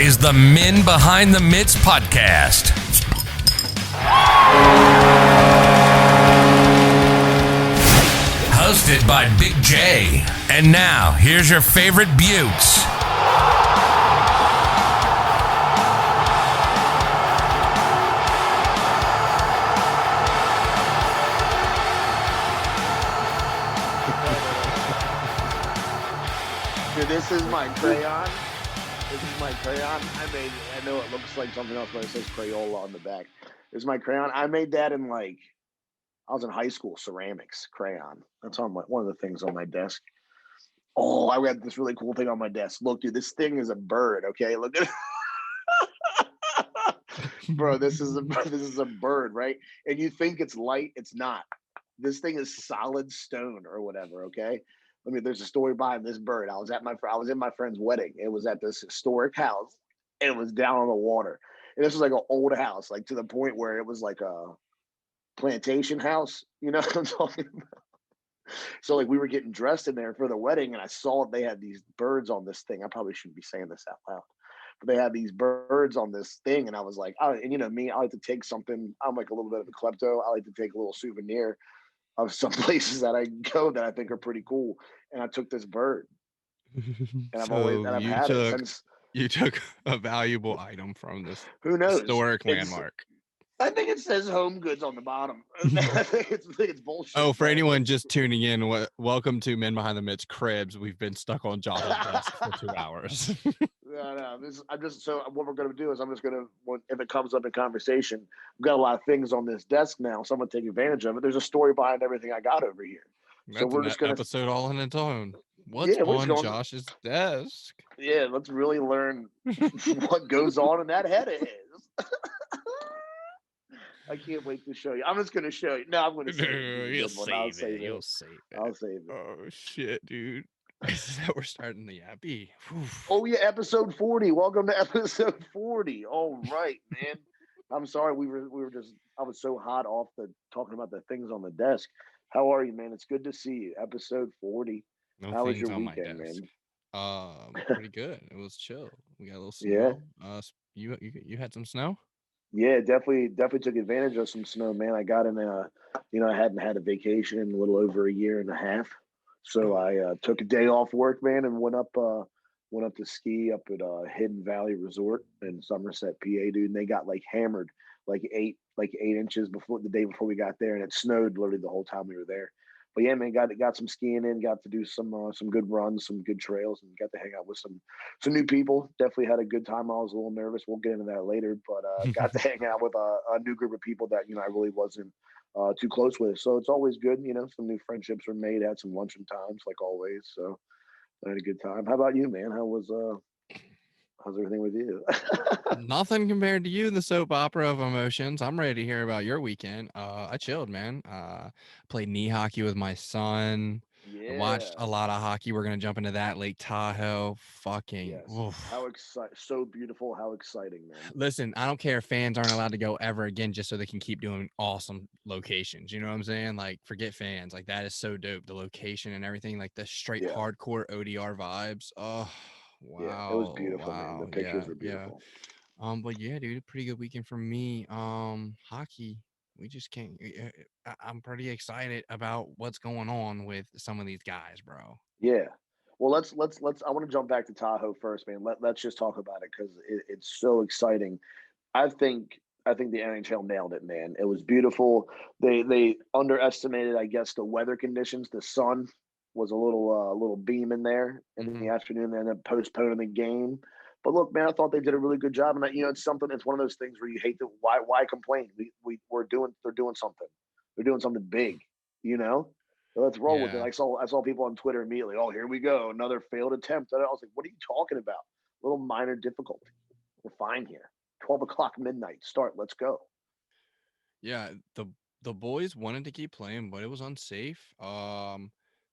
is the Men Behind the Mitts podcast. Hosted by Big J. And now, here's your favorite Buttes. Dude, this is my crayon. This is my crayon. I know it looks like something else, but it says Crayola on the back. This is my crayon. I made that in I was in high school, ceramics crayon. That's on one of the things on my desk. Oh, I got this really cool thing on my desk. Look, dude, this thing is a bird. Okay, look at it. Bro, this is a bird, right? And you think it's light, it's not. This thing is solid stone or whatever. Okay. There's a story behind this bird. I was in my friend's wedding. It was at this historic house. And it was down on the water. And this was like an old house, like to the point where it was like a plantation house. You know what I'm talking about? So we were getting dressed in there for the wedding, and I saw they had these birds on this thing. I probably shouldn't be saying this out loud, but they had these birds on this thing, and I was like, and you know me, I like to take something. I'm like a little bit of a klepto. I like to take a little souvenir of some places that I go that I think are pretty cool. And I took this bird, and I've had it since. You took a valuable item from this Who knows? historic landmark. I think it says Home Goods on the bottom. I think it's bullshit. Oh, for anyone just tuning in, welcome to Men Behind the Mitts Cribs. We've been stuck on Josh's desk for 2 hours. No. What we're going to do is if it comes up in conversation, we've got a lot of things on this desk now, so I'm going to take advantage of it. There's a story behind everything I got over here. That's we're just going to episode all on its own. What's on Josh's desk? Yeah, let's really learn what goes on in that head of his. I can't wait to show you. I'm just going to show you. No, I'm going to save it. You'll save it. I'll save it. Oh, shit, dude. Is that we're starting the Yappy? Oh, yeah, episode 40. Welcome to episode 40. All right, man. I'm sorry. I was so hot off talking about the things on the desk. How are you, man? It's good to see you. Episode 40. How was your weekend, man? Pretty good. It was chill. We got a little snow. Yeah. You had some snow? Yeah, definitely took advantage of some snow, man. I got in I hadn't had a vacation in a little over a year and a half. So I took a day off work, man, and went up to ski up at Hidden Valley Resort in Somerset, PA, dude. And they got hammered eight inches the day before we got there, and it snowed literally the whole time we were there. But yeah, man, got some skiing in, got to do some good runs, some good trails, and got to hang out with some new people. Definitely had a good time. I was a little nervous. We'll get into that later, but got to hang out with a new group of people that I really wasn't too close with. So it's always good. Some new friendships were made. Had some luncheon times like always. So I had a good time. How about you, man? How's everything with you? Nothing compared to you, the soap opera of emotions. I'm ready to hear about your weekend. I chilled, man. Played knee hockey with my son. Yeah. I watched a lot of hockey. We're going to jump into that. Lake Tahoe. Fucking. Yes. How exciting. So beautiful. How exciting, man. Listen, I don't care if fans aren't allowed to go ever again just so they can keep doing awesome locations. You know what I'm saying? Forget fans. That is so dope. The location and everything. The straight hardcore ODR vibes. Oh. Wow. Yeah, it was beautiful, man. The pictures were beautiful. Yeah. But yeah, dude, pretty good weekend for me. Hockey, we just can't. I'm pretty excited about what's going on with some of these guys, bro. Yeah. Well, let's. I want to jump back to Tahoe first, man. Let's just talk about it because it's so exciting. I think the NHL nailed it, man. It was beautiful. They underestimated, I guess, the weather conditions. The sun was a little beam in there in the afternoon, and then postponing the game. But look, man, I thought they did a really good job. And it's one of those things where you hate to why complain? They're doing something. They're doing something big, So let's roll with it. I saw people on Twitter immediately. Oh, here we go, another failed attempt. And I was like, what are you talking about? A little minor difficulty. We're fine here. 12 o'clock midnight start. Let's go. Yeah, the boys wanted to keep playing, but it was unsafe.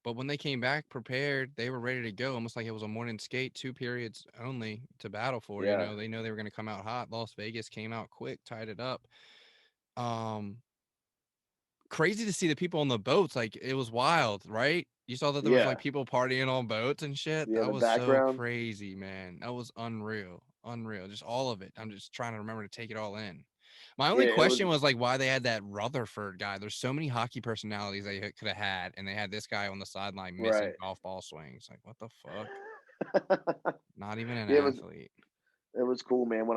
But when they came back prepared, they were ready to go, almost like it was a morning skate, 2 periods only to battle for. Yeah. They know they were going to come out hot. Las Vegas came out quick, tied it up. Crazy to see the people on the boats. It was wild, right? You saw that there was people partying on boats and shit. Yeah, that was background. So crazy, man. That was unreal. Unreal. Just all of it. I'm just trying to remember to take it all in. My Yeah, only it was question was like why they had that Rutherford guy. There's so many hockey personalities they could have had, and they had this guy on the sideline missing right. golf ball swings. Like, what the fuck? Not even an Yeah, athlete. it was cool, man.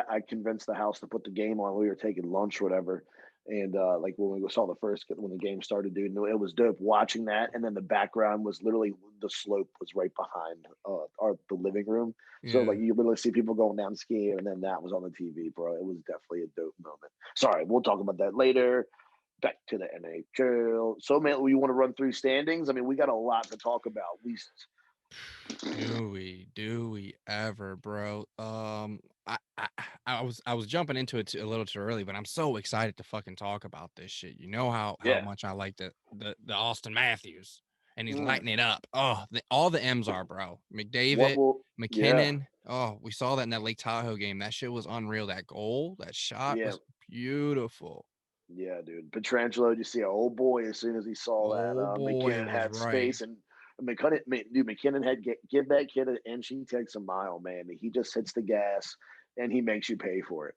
I convinced the house to put the game on. We were taking lunch or whatever, and like when we saw when the game started, dude, it was dope watching that. And then the background was literally the slope was right behind the living room, so Yeah. like you literally see people going down skiing, and then that was on the TV, bro. It was definitely a dope moment. Sorry, we'll talk about that later. Back to the NHL. So, man, you want to run through standings? I mean, we got a lot to talk about. At least Do we ever, bro? I was jumping into it a little too early, but I'm so excited to fucking talk about this shit. You know how yeah. much I like the Austin Matthews, and he's Mm. lighting it up. Oh, all the M's are, bro. What McDavid, will? Yeah, McKinnon. Oh, we saw that in that Lake Tahoe game. That shit was unreal. That goal, that shot yeah. was beautiful. Yeah, dude. Petrangelo, you see, an old boy, as soon as he saw that Oh boy, McKinnon was had right. space, and McKinnon had give that kid an inch, he takes a mile, man. He just hits the gas, and he makes you pay for it.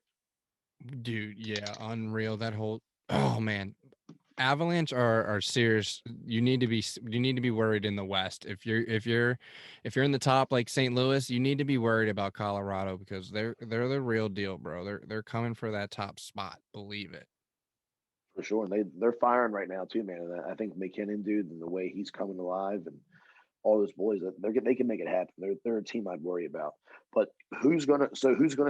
Dude, yeah, unreal. That whole oh man, Avalanche are serious. You need to be worried in the West. If you're in the top like St. Louis, you need to be worried about Colorado because they're the real deal, bro. They're coming for that top spot. Believe it. For sure. And they're firing right now too, man. And I think McKinnon, dude, and the way he's coming alive, and all those boys, they can make it happen. They're a team I'd worry about. But who's gonna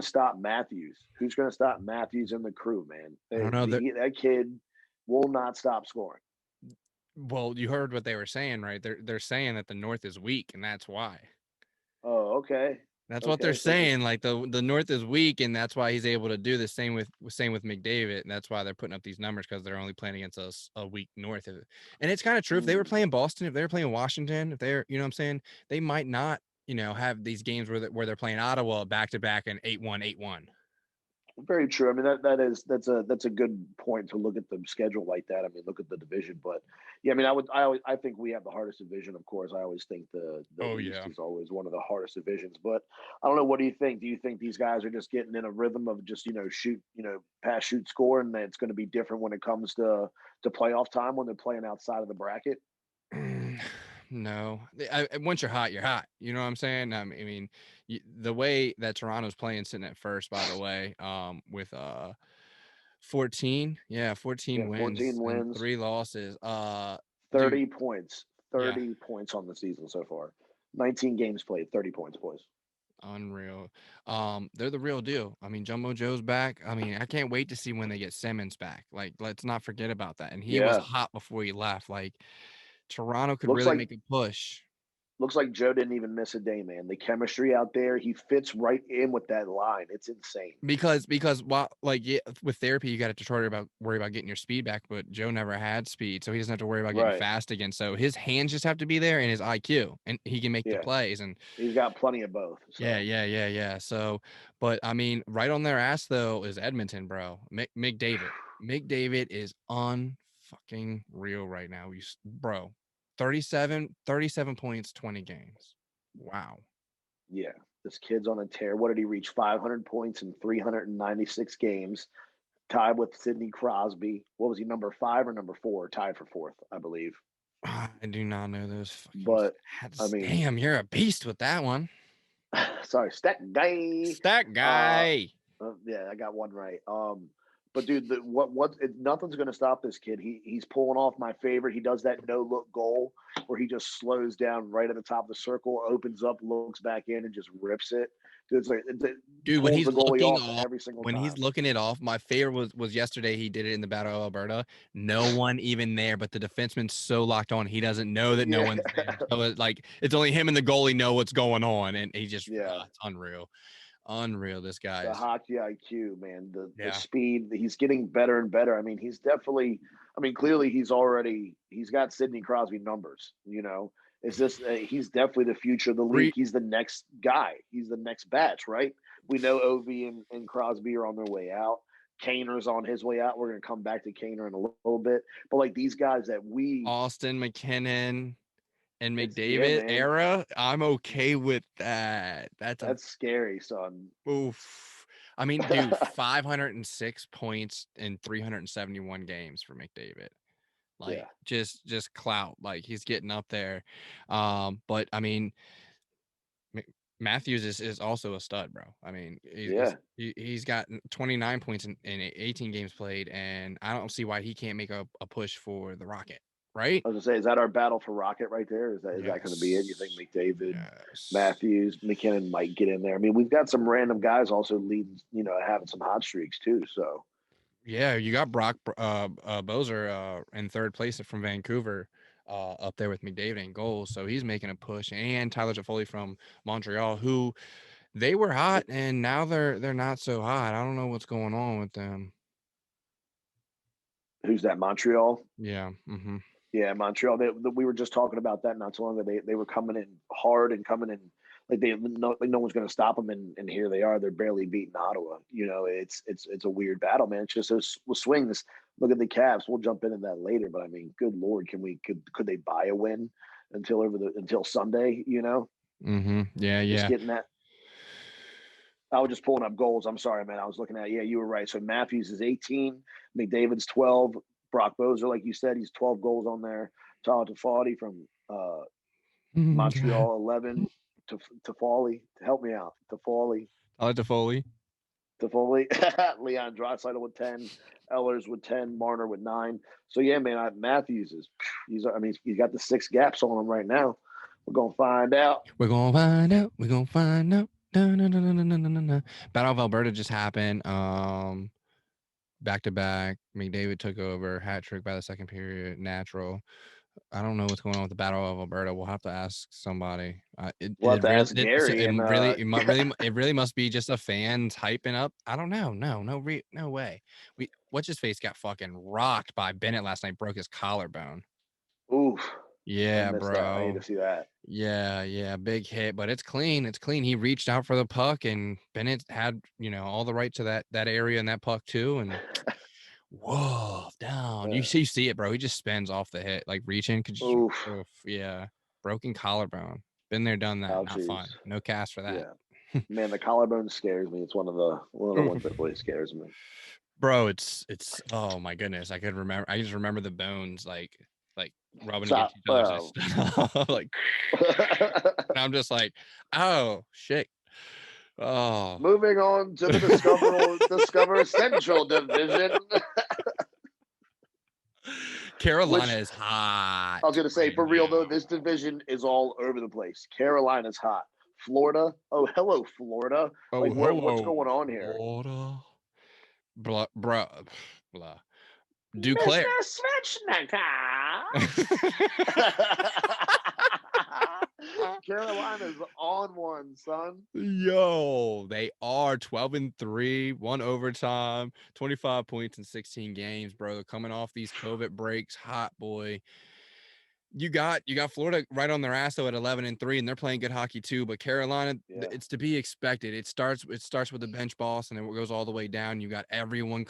stop Matthews? Who's gonna stop Matthews and the crew, man? I don't know. That kid will not stop scoring. Well, you heard what they were saying, right? They're saying that the North is weak, and that's why. Oh, okay. That's what they're Okay. So saying. Like the North is weak, and that's why he's able to do the same with McDavid, and that's why they're putting up these numbers because they're only playing against a weak North. And it's kind of true. If they were mm, playing Boston, if they were playing Washington, if they're what I'm saying, they might not have these games where they're playing Ottawa back to back and 8-1, 8-1. very true. I mean that's a good point to look at the schedule like that. I mean, look at the division, but yeah, I mean, I think we have the hardest division. Of course, I always think the Oh East yeah. is always one of the hardest divisions. But I don't know. What do you think? Do you think these guys are just getting in a rhythm of just shoot, pass, shoot, score, and it's going to be different when it comes to playoff time when they're playing outside of the bracket? No, once you're hot, you're hot. You know what I'm saying? I mean, the way that Toronto's playing, sitting at first, by the way, with 14, yeah, 14 Yeah, 14 wins and wins, 3 losses. Dude, 30 points, yeah, 30 points on the season so far. 19 games played, 30 points, boys. unreal. They're the real deal. I mean, Jumbo Joe's back. I mean, I can't wait to see when they get Simmons back. Like, let's not forget about that. And he was Yeah, hot before he left. Like, Toronto could looks really like make a push. looks like Joe didn't even miss a day, man. The chemistry out there, he fits right in with that line. It's insane. Because while like yeah, with therapy you got to worry about getting your speed back, but Joe never had speed, so he doesn't have to worry about getting Right. fast again. So his hands just have to be there and his IQ, and he can make the Yeah. plays. And He's got plenty of both. yeah, So yeah, yeah, yeah. So, but I mean, right on their ass though is Edmonton, bro. McDavid. McDavid is unfucking real right now. Bro, 37 points, 20 games. Wow. yeah, this kid's on a tear. What did he reach? 500 points in 396 games, tied with Sidney Crosby. What was he, number 5 or number 4? Tied for 4th, I believe. I do not know those fucking But I stats. mean, Damn, you're a beast with that one. sorry, stat guy. Stat Uh, guy. yeah, I got one right. But dude, nothing's gonna stop this kid. He's pulling off my favorite. He does that no look goal where he just slows down right at the top of the circle, opens up, looks back in, and just rips it. Dude, it Dude, pulls the goalie off every single when he's time. looking it off, my favorite was yesterday. He did it in the Battle of Alberta. No one even there, but the defenseman's so locked on, he doesn't know that no Yeah, one's there. So it's only him and the goalie know what's going on, and he just yeah. it's unreal, unreal. This guy The is hockey IQ, man. The yeah. speed. He's getting better and better. I mean, he's definitely. I mean, clearly he's got Sidney Crosby numbers. It's just he's definitely the future of the league. Three He's the next guy. He's the next batch, right? We know Ovi and Crosby are on their way out. Kaner's on his way out. We're gonna come back to Kaner in a little bit. But like these guys that we Austin McKinnon, and It's McDavid man. era, I'm okay with that. That's scary, son. Oof. I mean, dude, 506 points in 371 games for McDavid. Like, Yeah. just clout. Like, he's getting up there. But I mean, Matthews is also a stud, bro. I mean, Yeah. he's got 29 points in 18 games played, and I don't see why he can't make a push for the Rocket, right? I was gonna say, is that our battle for Rocket right there? Is that going to be it? You think Yes. McDavid, Yes. Matthews, McKinnon might get in there? I mean, we've got some random guys also leading, having some hot streaks too. So Yeah, you got Brock Bozer in third place from Vancouver, up there with McDavid in goals. So he's making a push, and Tyler Toffoli from Montreal, who they were hot and now they're not so hot. I don't know what's going on with them. who's that? Montreal. Yeah. Mm-hmm. Yeah, Montreal. We were just talking about that not so long ago. They were coming in hard and coming in like no one's going to stop them, and here they are. They're barely beating Ottawa. It's a weird battle, man. It's just those swings. Look at the Caps. We'll jump into that later, but I mean, good lord, could they buy a win until Sunday? Mm-hmm. Yeah. Just Yeah. getting that. I was just pulling up goals. I'm sorry, man. I was looking at. Yeah, you were right. So Matthews is 18, McDavid's 12, Brock Bozer, like you said, he's 12 goals on there. Tyler Toffoli from Montreal, 11. Toffoli, help me out. Toffoli, Tyler Toffoli. Leon Draisaitl with 10, Ellers with 10, Marner with 9. So yeah, man, Matthews he's got the 6 gaps on him right now. We're gonna find out. We're gonna find out. We're gonna find out. No, no, no, no, no, no, no, no. Battle of Alberta just happened. Back to back. McDavid took over. Hat trick by the second period. Natural. I don't know what's going on with the Battle of Alberta. We'll have to ask somebody. We'll have to ask Gary. It really must be just a fans hyping up. I don't know. No way. What's his face got fucking rocked by Bennett last night. Broke his collarbone. Oof. I Yeah, missed that. I hate bro. to see that. Yeah, big hit, but it's clean. It's clean. He reached out for the puck, and Bennett had all the right to that area and that puck too. And whoa, down. You see it, bro. He just spins off the hit, like reaching. Oof. Yeah, broken collarbone. Been there, done that. Not Ouchies. fun. No cast for that. Yeah. Man, the collarbone scares me. It's one of the ones that really scares me. Bro, it's oh my goodness. I just remember the bones like rubbing against each other. Like and I'm just like, oh shit. Oh, moving on to the Discover Central Division. Carolina is hot. I was going to say, for real though, this division is all over the place. Carolina's hot. Florida. Oh, hello, Florida. Oh, like, what's going on here? Florida. Blah. Duclair. Mr. Carolina's on one, son. Yo, they are 12-3, 1 overtime, 25 points in 16 games, bro. They're coming off these COVID breaks. Hot boy. You got Florida right on their ass though at 11-3, and they're playing good hockey too. But Carolina, it's to be expected. It starts with the bench boss, and it goes all the way down. You got everyone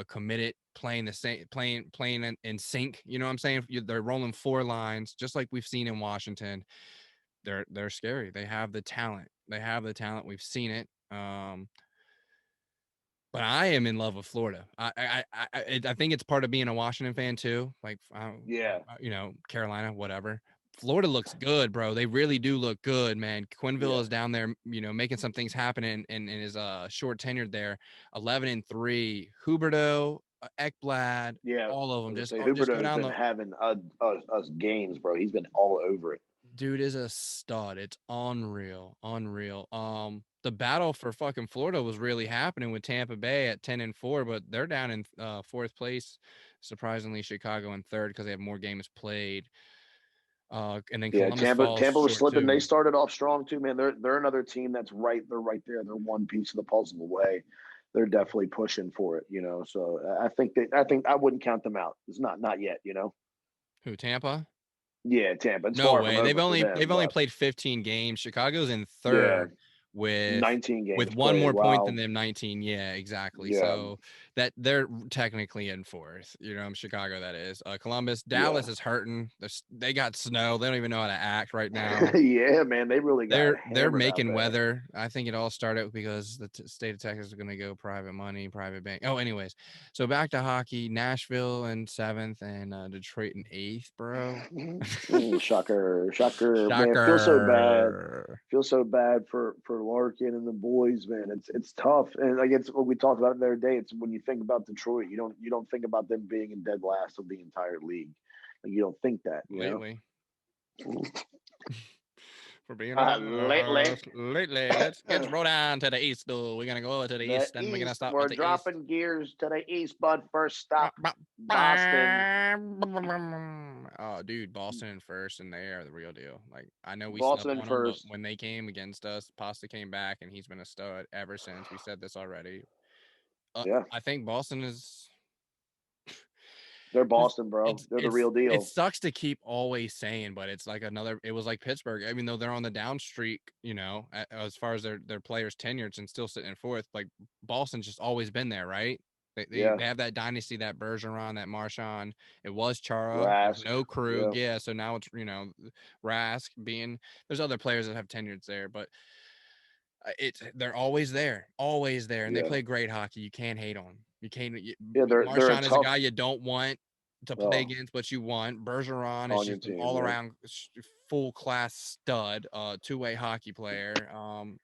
committed, playing the same, playing in sync. You know what I'm saying? They're rolling 4 lines, just like we've seen in Washington. They're scary. They have the talent. We've seen it. But I am in love with Florida. I think it's part of being a Washington fan too. Like, Carolina, whatever. Florida looks good, bro. They really do look good, man. Quinville is down there, making some things happen in his short tenure there. 11-3. Huberto, Ekblad, all of them. Just Huberto's been having us games, bro. He's been all over it. Dude is a stud. It's unreal. The battle for fucking Florida was really happening with Tampa Bay at 10-4, but they're down in 4th place. Surprisingly, Chicago in 3rd because they have more games played. And then Columbus Tampa was slipping. Too. They started off strong too, man. They're another team that's right. They're right there. They're one piece of the puzzle away. They're definitely pushing for it, So I think I wouldn't count them out. It's not yet, Who, Tampa? Yeah, Tampa. It's no way. They've only played 15 games. Chicago's in 3rd with 19 games one played. more point Wow. than them, 19. Yeah, exactly. Yeah. So that they're technically in fourth. Chicago, that is. Columbus, Yeah. Dallas is hurting. They got snow. They don't even know how to act right now. Yeah, man, they really got They're hammered out making there. weather. I think it all started because the state of Texas is going to go private money, private bank. Oh, anyways, so back to hockey. Nashville in 7th and Detroit in 8th, bro. Shocker, shocker, man. Shocker. Feel so bad for Larkin and the boys, man. It's tough, and like it's what we talked about the other day. It's when you think about Detroit, you don't think about them being in dead last of the entire league. Like you don't think that, Lately. For being lately. lately, let's roll down to the east. Though we're gonna go over to the The east, and we're gonna East, stop we're at the east. dropping gears to the East, bud. First stop, Boston. Oh, dude, Boston in first, and they are the real deal. Like I know we Boston slept in on them, but first. when they came against us, Pasta came back, and he's been a stud ever since. We said this already. Yeah, I think Boston is. they're Boston, bro. They're the real It deal. sucks to keep always saying, but it's like it was like Pittsburgh. I mean, though they're on the down streak, as far as their players tenured and still sitting in fourth, like Boston's just always been there, right? Yeah, They have that dynasty, that Bergeron, that Marchand. It was Chara. There's Rask. no Krug. Yeah, Yeah, so now it's Rask being. There's other players that have tenures there, but they're always there, and they yeah, play great hockey. You can't hate on. You can't. yeah. They're a Marchand is a tough guy you don't want to play oh, against, but you want. Bergeron is on your just an team. all Yeah, around full class stud, two-way hockey player.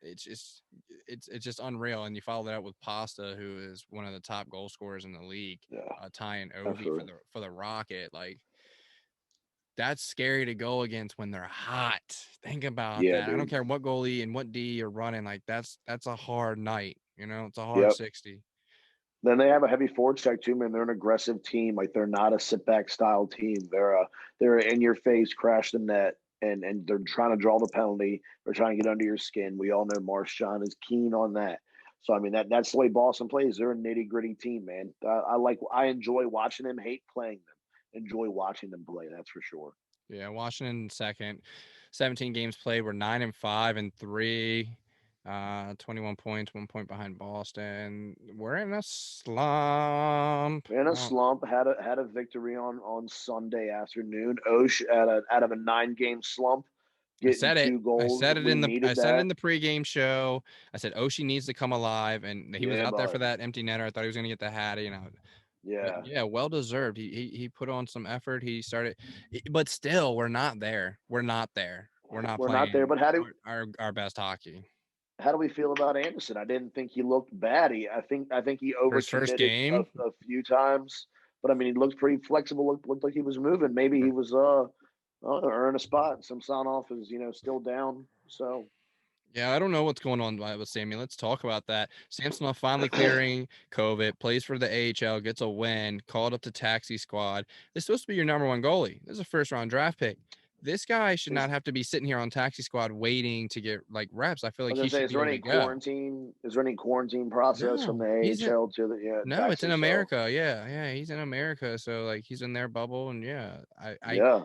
It's just unreal. And you follow that up with Pasta, who is one of the top goal scorers in the league, yeah, tying Ovi absolutely. for the Rocket. Like that's scary to go against when they're hot. Think about Yeah, that. I don't dude. care what goalie and what D you're running. Like that's a hard night. It's a hard Yep. 60. Then they have a heavy forward check too, man. They're an aggressive team. Like they're not a sit back style team. They're in your face, crash the net, and they're trying to draw the penalty. They're trying to get under your skin. We all know Marchand is keen on that. So I mean that's the way Boston plays. They're a nitty gritty team, man. I enjoy watching them, hate playing them. Enjoy watching them play. That's for sure. Yeah, Washington second. 17 games played. We're 9-5 and 3. 21 points, 1 point behind Boston. We're in a slump. In a slump, had a victory on Sunday afternoon. Osh out of a 9 game slump, I getting said it. 2 goals. We I needed said it that. in the pregame show. I said Oshie needs to come alive, and he was Yeah, out there for bud. that empty netter. I thought he was gonna get the Hattie, but Yeah. yeah, well deserved. He put on some effort. He started, but still, we're not there. We're not there. We're not We're not there. playing But our best hockey. how do we feel about Anderson? I didn't think he looked bad. I think he For his first overcommitted game, a few times. But I mean, he looked pretty flexible. Looked like he was moving. Maybe he was earn a spot. Some sound off is still down. So yeah, I don't know what's going on with Sammy. Let's talk about that. Samsonov finally clearing COVID, plays for the AHL, gets a win, called up to taxi squad. This is supposed to be your number one goalie. This is a first round draft pick. This guy should is not have to be sitting here on taxi squad waiting to get like reps. I feel I like was he gonna say, should is be there able to any go. quarantine? Is there any quarantine process from the No, he's in. AHL to the No, it's in taxi? So America. Yeah, yeah, he's in America. So like he's in their bubble, and yeah, yeah,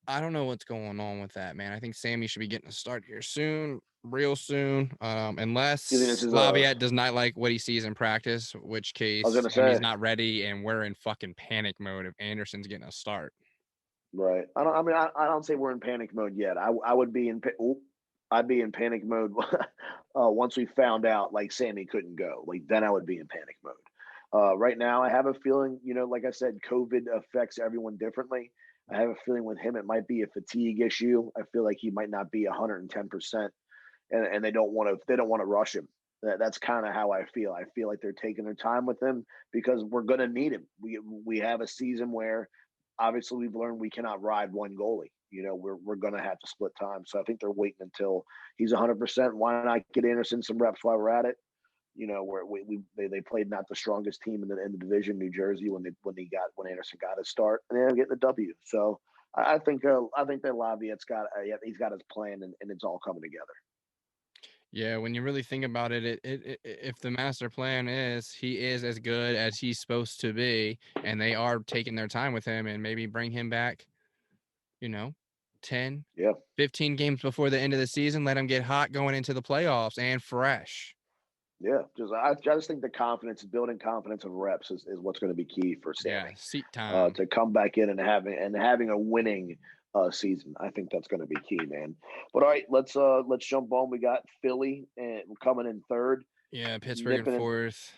I don't know what's going on with that, man. I think Sammy should be getting a start here soon, real soon. do you think this Unless is a? Laviette does not like what he sees in practice, which I was case gonna Sammy's say not ready, and we're in fucking panic mode if Anderson's getting a start. right. I don't. I mean, I don't say we're in panic mode yet. I would be in. I'd be in panic mode once we found out like Sammy couldn't go. Like then I would be in panic mode. Right now, I have a feeling, like I said, COVID affects everyone differently. I have a feeling with him, it might be a fatigue issue. I feel like he might not be 110%, and they don't want to rush him. That's kind of how I feel. I feel like they're taking their time with him because we're going to need him. We have a season where obviously we've learned we cannot ride one goalie. We're going to have to split time. So I think they're waiting until he's 100%. Why not get Anderson some reps while we're at it? Where they played not the strongest team in the division, New Jersey, when Anderson got his start, and they're getting the W. So I think that Laviette's got he's got his plan, and it's all coming together. Yeah, when you really think about it, if the master plan is he is as good as he's supposed to be, and they are taking their time with him and maybe bring him back, you know, 10, Yeah. 15 games before the end of the season. Let them get hot going into the playoffs and fresh. Yeah, I just think the confidence, building confidence of reps is what's going to be key for Yeah, Sammy. seat time. To come back in and having a winning season. I think that's going to be key, man. But all right, let's jump on. We got Philly and coming in third. Yeah, Pittsburgh in fourth.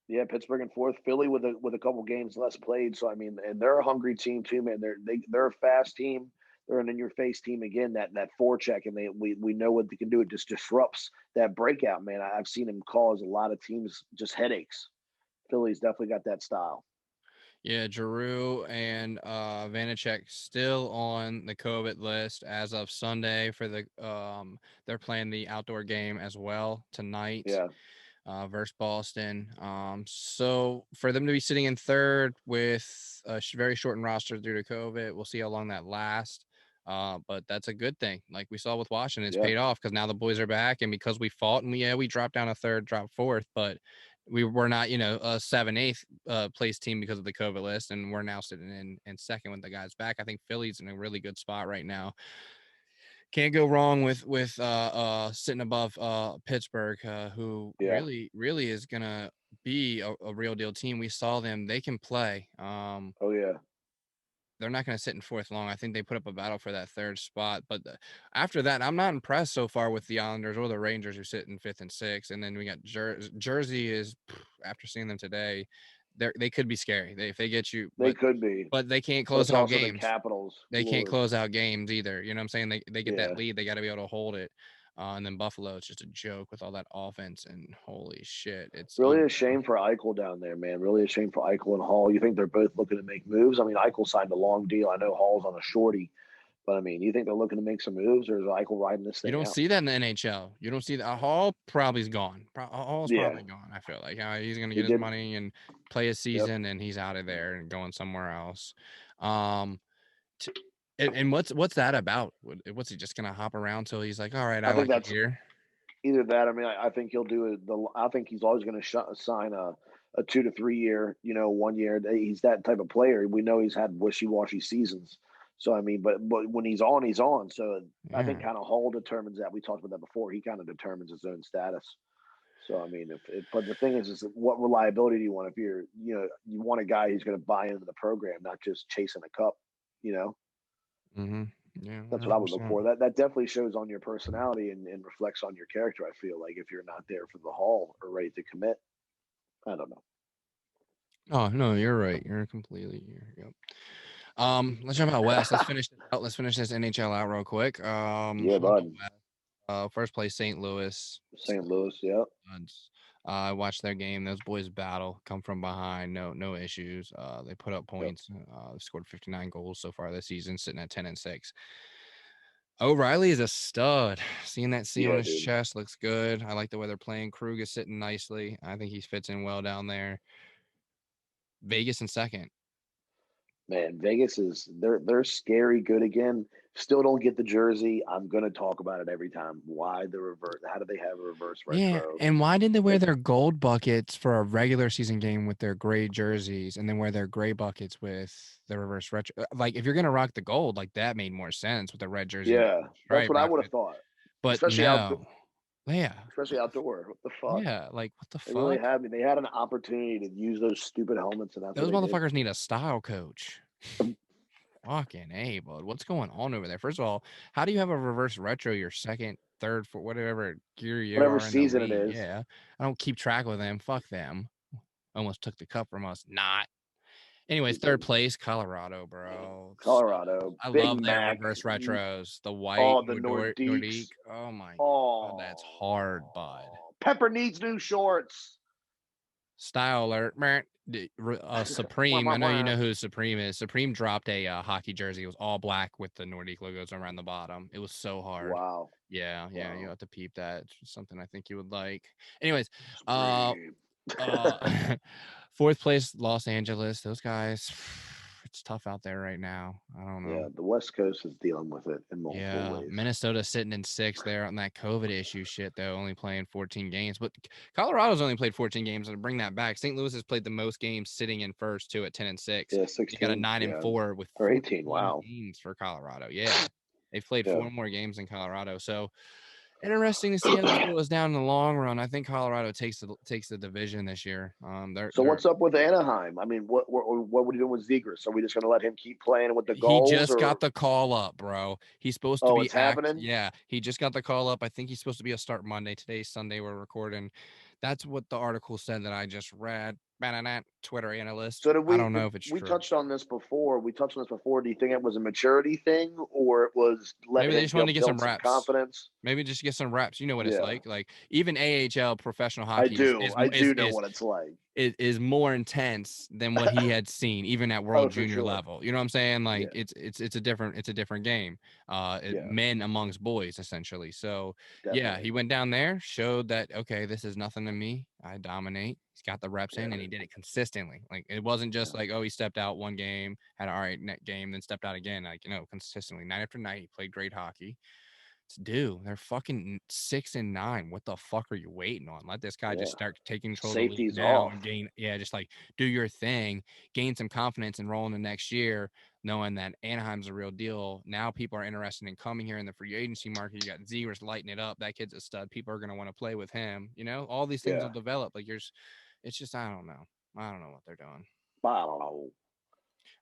Yeah, Pittsburgh in fourth. Philly with a couple games less played. So I mean, and they're a hungry team too, man. They're a fast team. They're an in-your-face team again. That forecheck, and we know what they can do. It just disrupts that breakout, man. I've seen him cause a lot of teams just headaches. Philly's definitely got that style. Yeah, Giroux and Vanacek still on the COVID list as of Sunday for the they're playing the outdoor game as well tonight. Yeah. Versus Boston. So for them to be sitting in third with a very shortened roster due to COVID, we'll see how long that lasts. But that's a good thing. Like we saw with Washington, it's paid off because now the boys are back, and because we fought and we dropped down a third, dropped fourth, but we were not, a 7th, 8th place team because of the COVID list, and we're now sitting in second with the guys back. I think Philly's in a really good spot right now. Can't go wrong with sitting above Pittsburgh, who really is gonna be a real deal team. We saw them; they can play. Oh yeah. They're not going to sit in fourth long. I think they put up a battle for that third spot. But after that, I'm not impressed so far with the Islanders or the Rangers who sit in fifth and sixth. And then we got Jersey is, after seeing them today, they could be scary. If they get you, they could be, but they can't close out games. The Capitals, they can't close out games either. You know what I'm saying? They get that lead. They got to be able to hold it. And then Buffalo, it's just a joke with all that offense, and holy shit, it's really a shame for Eichel down there, man. Really a shame for Eichel and Hall. You think they're both looking to make moves? I mean, Eichel signed a long deal. I know Hall's on a shorty, but I mean, you think they're looking to make some moves, or is Eichel riding this thing? You don't see that in the NHL. You don't see that. Hall probably's gone. Hall's probably gone. I feel like he's going to get his money and play his season, and he's out of there and going somewhere else. And what's that about? What's he just gonna hop around till he's like, all right, I like it here? Either that. I mean, I think he'll do it. I think he's always going to sign a 2 to 3 year, 1 year. He's that type of player. We know he's had wishy-washy seasons. So I mean, but when he's on, he's on. So I think kind of Hall determines that. We talked about that before. He kind of determines his own status. So I mean, but the thing is what reliability do you want if you're, you want a guy who's going to buy into the program, not just chasing a cup, Mm-hmm. Yeah, that's what I would look for. That definitely shows on your personality and reflects on your character. I feel like if you're not there for the haul or ready to commit, I don't know. Oh no, you're right. You're completely. Yep. Let's jump out west. Let's finish this out. Let's finish this NHL out real quick. Yeah, bud. First place, St. Louis. St. Louis, yeah. I watched their game. Those boys battle, come from behind, no issues. They put up points. Scored 59 goals so far this season, sitting at 10 and 6. O'Reilly is a stud. Seeing that C on his chest looks good. I like the way they're playing. Krug is sitting nicely. I think he fits in well down there. Vegas in second. Man, Vegas is they're scary good again. Still don't get the jersey. I'm gonna talk about it every time. Why the reverse? How do they have a reverse retro? Yeah, and why did they wear their gold buckets for a regular season game with their gray jerseys, and then wear their gray buckets with the reverse retro? Like, if you're gonna rock the gold, like that made more sense with the red jersey. Yeah, that's what I would have thought. But especially especially outdoor. What the fuck? Yeah, like what the fuck? They really had me. They had an opportunity to use those stupid helmets, and that's those motherfuckers need a style coach. Fucking A, bud. What's going on over there? First of all, how do you have a reverse retro your second, third, for whatever gear you whatever are season it is? Yeah, I don't keep track with them. Fuck them. Almost took the cup from us. Not. Anyways, third place, Colorado, bro. Colorado. I love their reverse retros. The white, the Nordique. Oh my god, that's hard, bud. Pepper needs new shorts. Style alert, Supreme. I know you know who Supreme is. Supreme dropped a hockey jersey. It was all black with the Nordique logos around the bottom. It was so hard. Wow. Yeah. You have to peep that. It's something I think you would like. Anyways, fourth place, Los Angeles. Those guys, it's tough out there right now. I don't know. Yeah, the West Coast is dealing with it in multiple ways. Minnesota sitting in 6th there on that COVID issue shit, though, only playing 14 games. But Colorado's only played 14 games, and to bring that back, St. Louis has played the most games sitting in first, too, at 10 and 6. Yeah, 16. You got a 9 and 4 with 18. Wow. games for Colorado. Yeah. They've played Yeah. 4 more games in Colorado. So interesting to see how this goes down in the long run. I think Colorado takes the division this year. So They're what's up with Anaheim? I mean, what would you do with Zegras? Are we just going to let him keep playing with the He goals, just got or the call up, bro. He's supposed to oh, be it's happening? Yeah, he just got the call up. I think he's supposed to be a start Monday. Today's Sunday. We're recording. That's what the article said that I just read. Twitter analyst. So I don't know if it's we true. touched on this before? We touched on this before. Do you think it was a maturity thing, or it was Maybe letting they him just wanted to get some build some reps. confidence? Maybe just get some reps. You know what it's Yeah, like. Like even AHL professional I hockey do. I do know what it's like. is more intense than what he had seen even at world For junior sure. level. You know what I'm saying? Like Yeah. it's a different game. Yeah. Men amongst boys essentially. So yeah, Definitely. he went down there, showed that okay, this is nothing to me. I dominate. He's got the reps in, and he did it consistently. Like it wasn't just like, oh, he stepped out one game, had an all right net game, then stepped out again. Like, consistently, night after night, he played great hockey. Dude, they're fucking 6-9. What the fuck are you waiting on? Let this guy just start taking control of the league Safety's now off. and just like do your thing, gain some confidence and roll into next year, knowing that Anaheim's a real deal. Now people are interested in coming here in the free agency market. You got Zegras lighting it up. That kid's a stud. People are gonna want to play with him. All these things will develop. Like it's just I don't know. I don't know what they're doing. I don't know.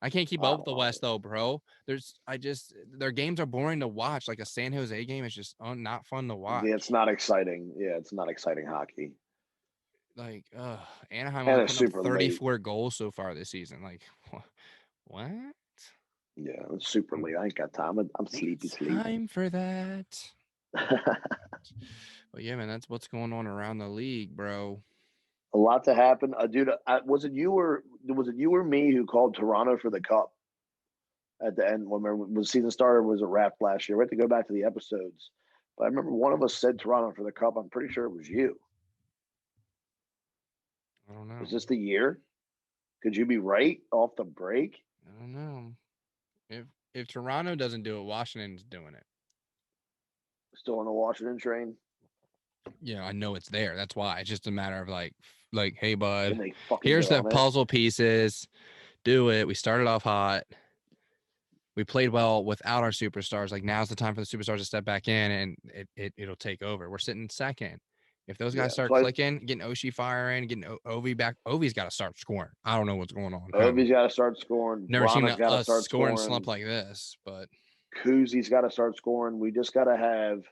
I can't keep up with the West though, bro. Their games are boring to watch. Like a San Jose game is just not fun to watch. Yeah, it's not exciting. Yeah, it's not exciting hockey. Like, Anaheim And only it's put up super 34 goals so far this season. Like, what? Yeah, it's super late. I ain't got time. I'm sleepy. Time for that. But yeah, man, that's what's going on around the league, bro. A lot to happen, dude. Was it you or me who called Toronto for the cup at the end when the season started? Was a wrap last year. We had to go back to the episodes, but I remember one of us said Toronto for the cup. I'm pretty sure it was you. I don't know. Was this the year? Could you be right off the break? I don't know. If Toronto doesn't do it, Washington's doing it. Still on the Washington train? Yeah, I know it's there. That's why. It's just a matter of like, hey, bud, They fucking here's get the on it? puzzle pieces. Do it. We started off hot. We played well without our superstars. Like now's the time for the superstars to step back in, and it'll take over. We're sitting second. If those guys start clicking, getting Oshie firing, getting Ovi back, Ovi's got to start scoring. I don't know what's going on. Ovi's got to start scoring. Never seen Branagh's got to start scoring slump like this, but Kuzi's got to start scoring. We just got to have,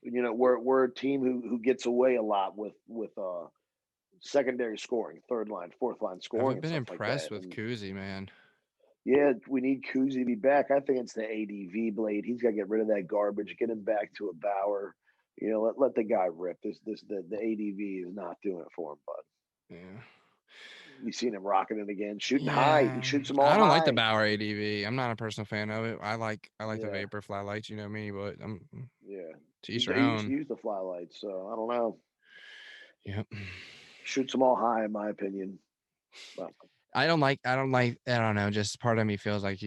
we're a team who gets away a lot with secondary scoring, third line, fourth line scoring. I've been impressed with Kuzi, man. Yeah, we need Kuzi to be back. I think it's the ADV blade. He's got to get rid of that garbage, get him back to a Bauer. Let the guy rip. The ADV is not doing it for him, bud. Yeah. You seen him rocking it again, shooting high. He shoots them all high. I don't like the Bauer ADV. I'm not a personal fan of it. I like the Vapor fly lights, you know me, but to each their own. Use the fly lights, so I don't know. Yep. Shoots them all high, in my opinion. But I don't know. Just part of me feels like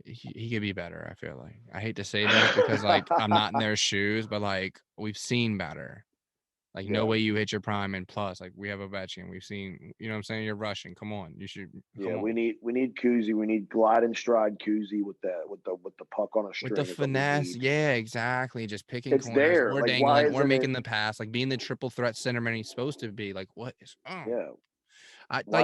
he could be better. I feel like I hate to say that because like I'm not in their shoes, but like we've seen better. Like no way you hit your prime, and plus like we have Ovechkin. We've seen, you know what I'm saying? You're rushing. Come on, you should. We need Kuzi. We need glide and stride Kuzi with the puck on a string. With the finesse, yeah, exactly. Just picking it's corners there. or Like, dangling or making the pass, like being the triple threat centerman he's supposed to be. Like what is?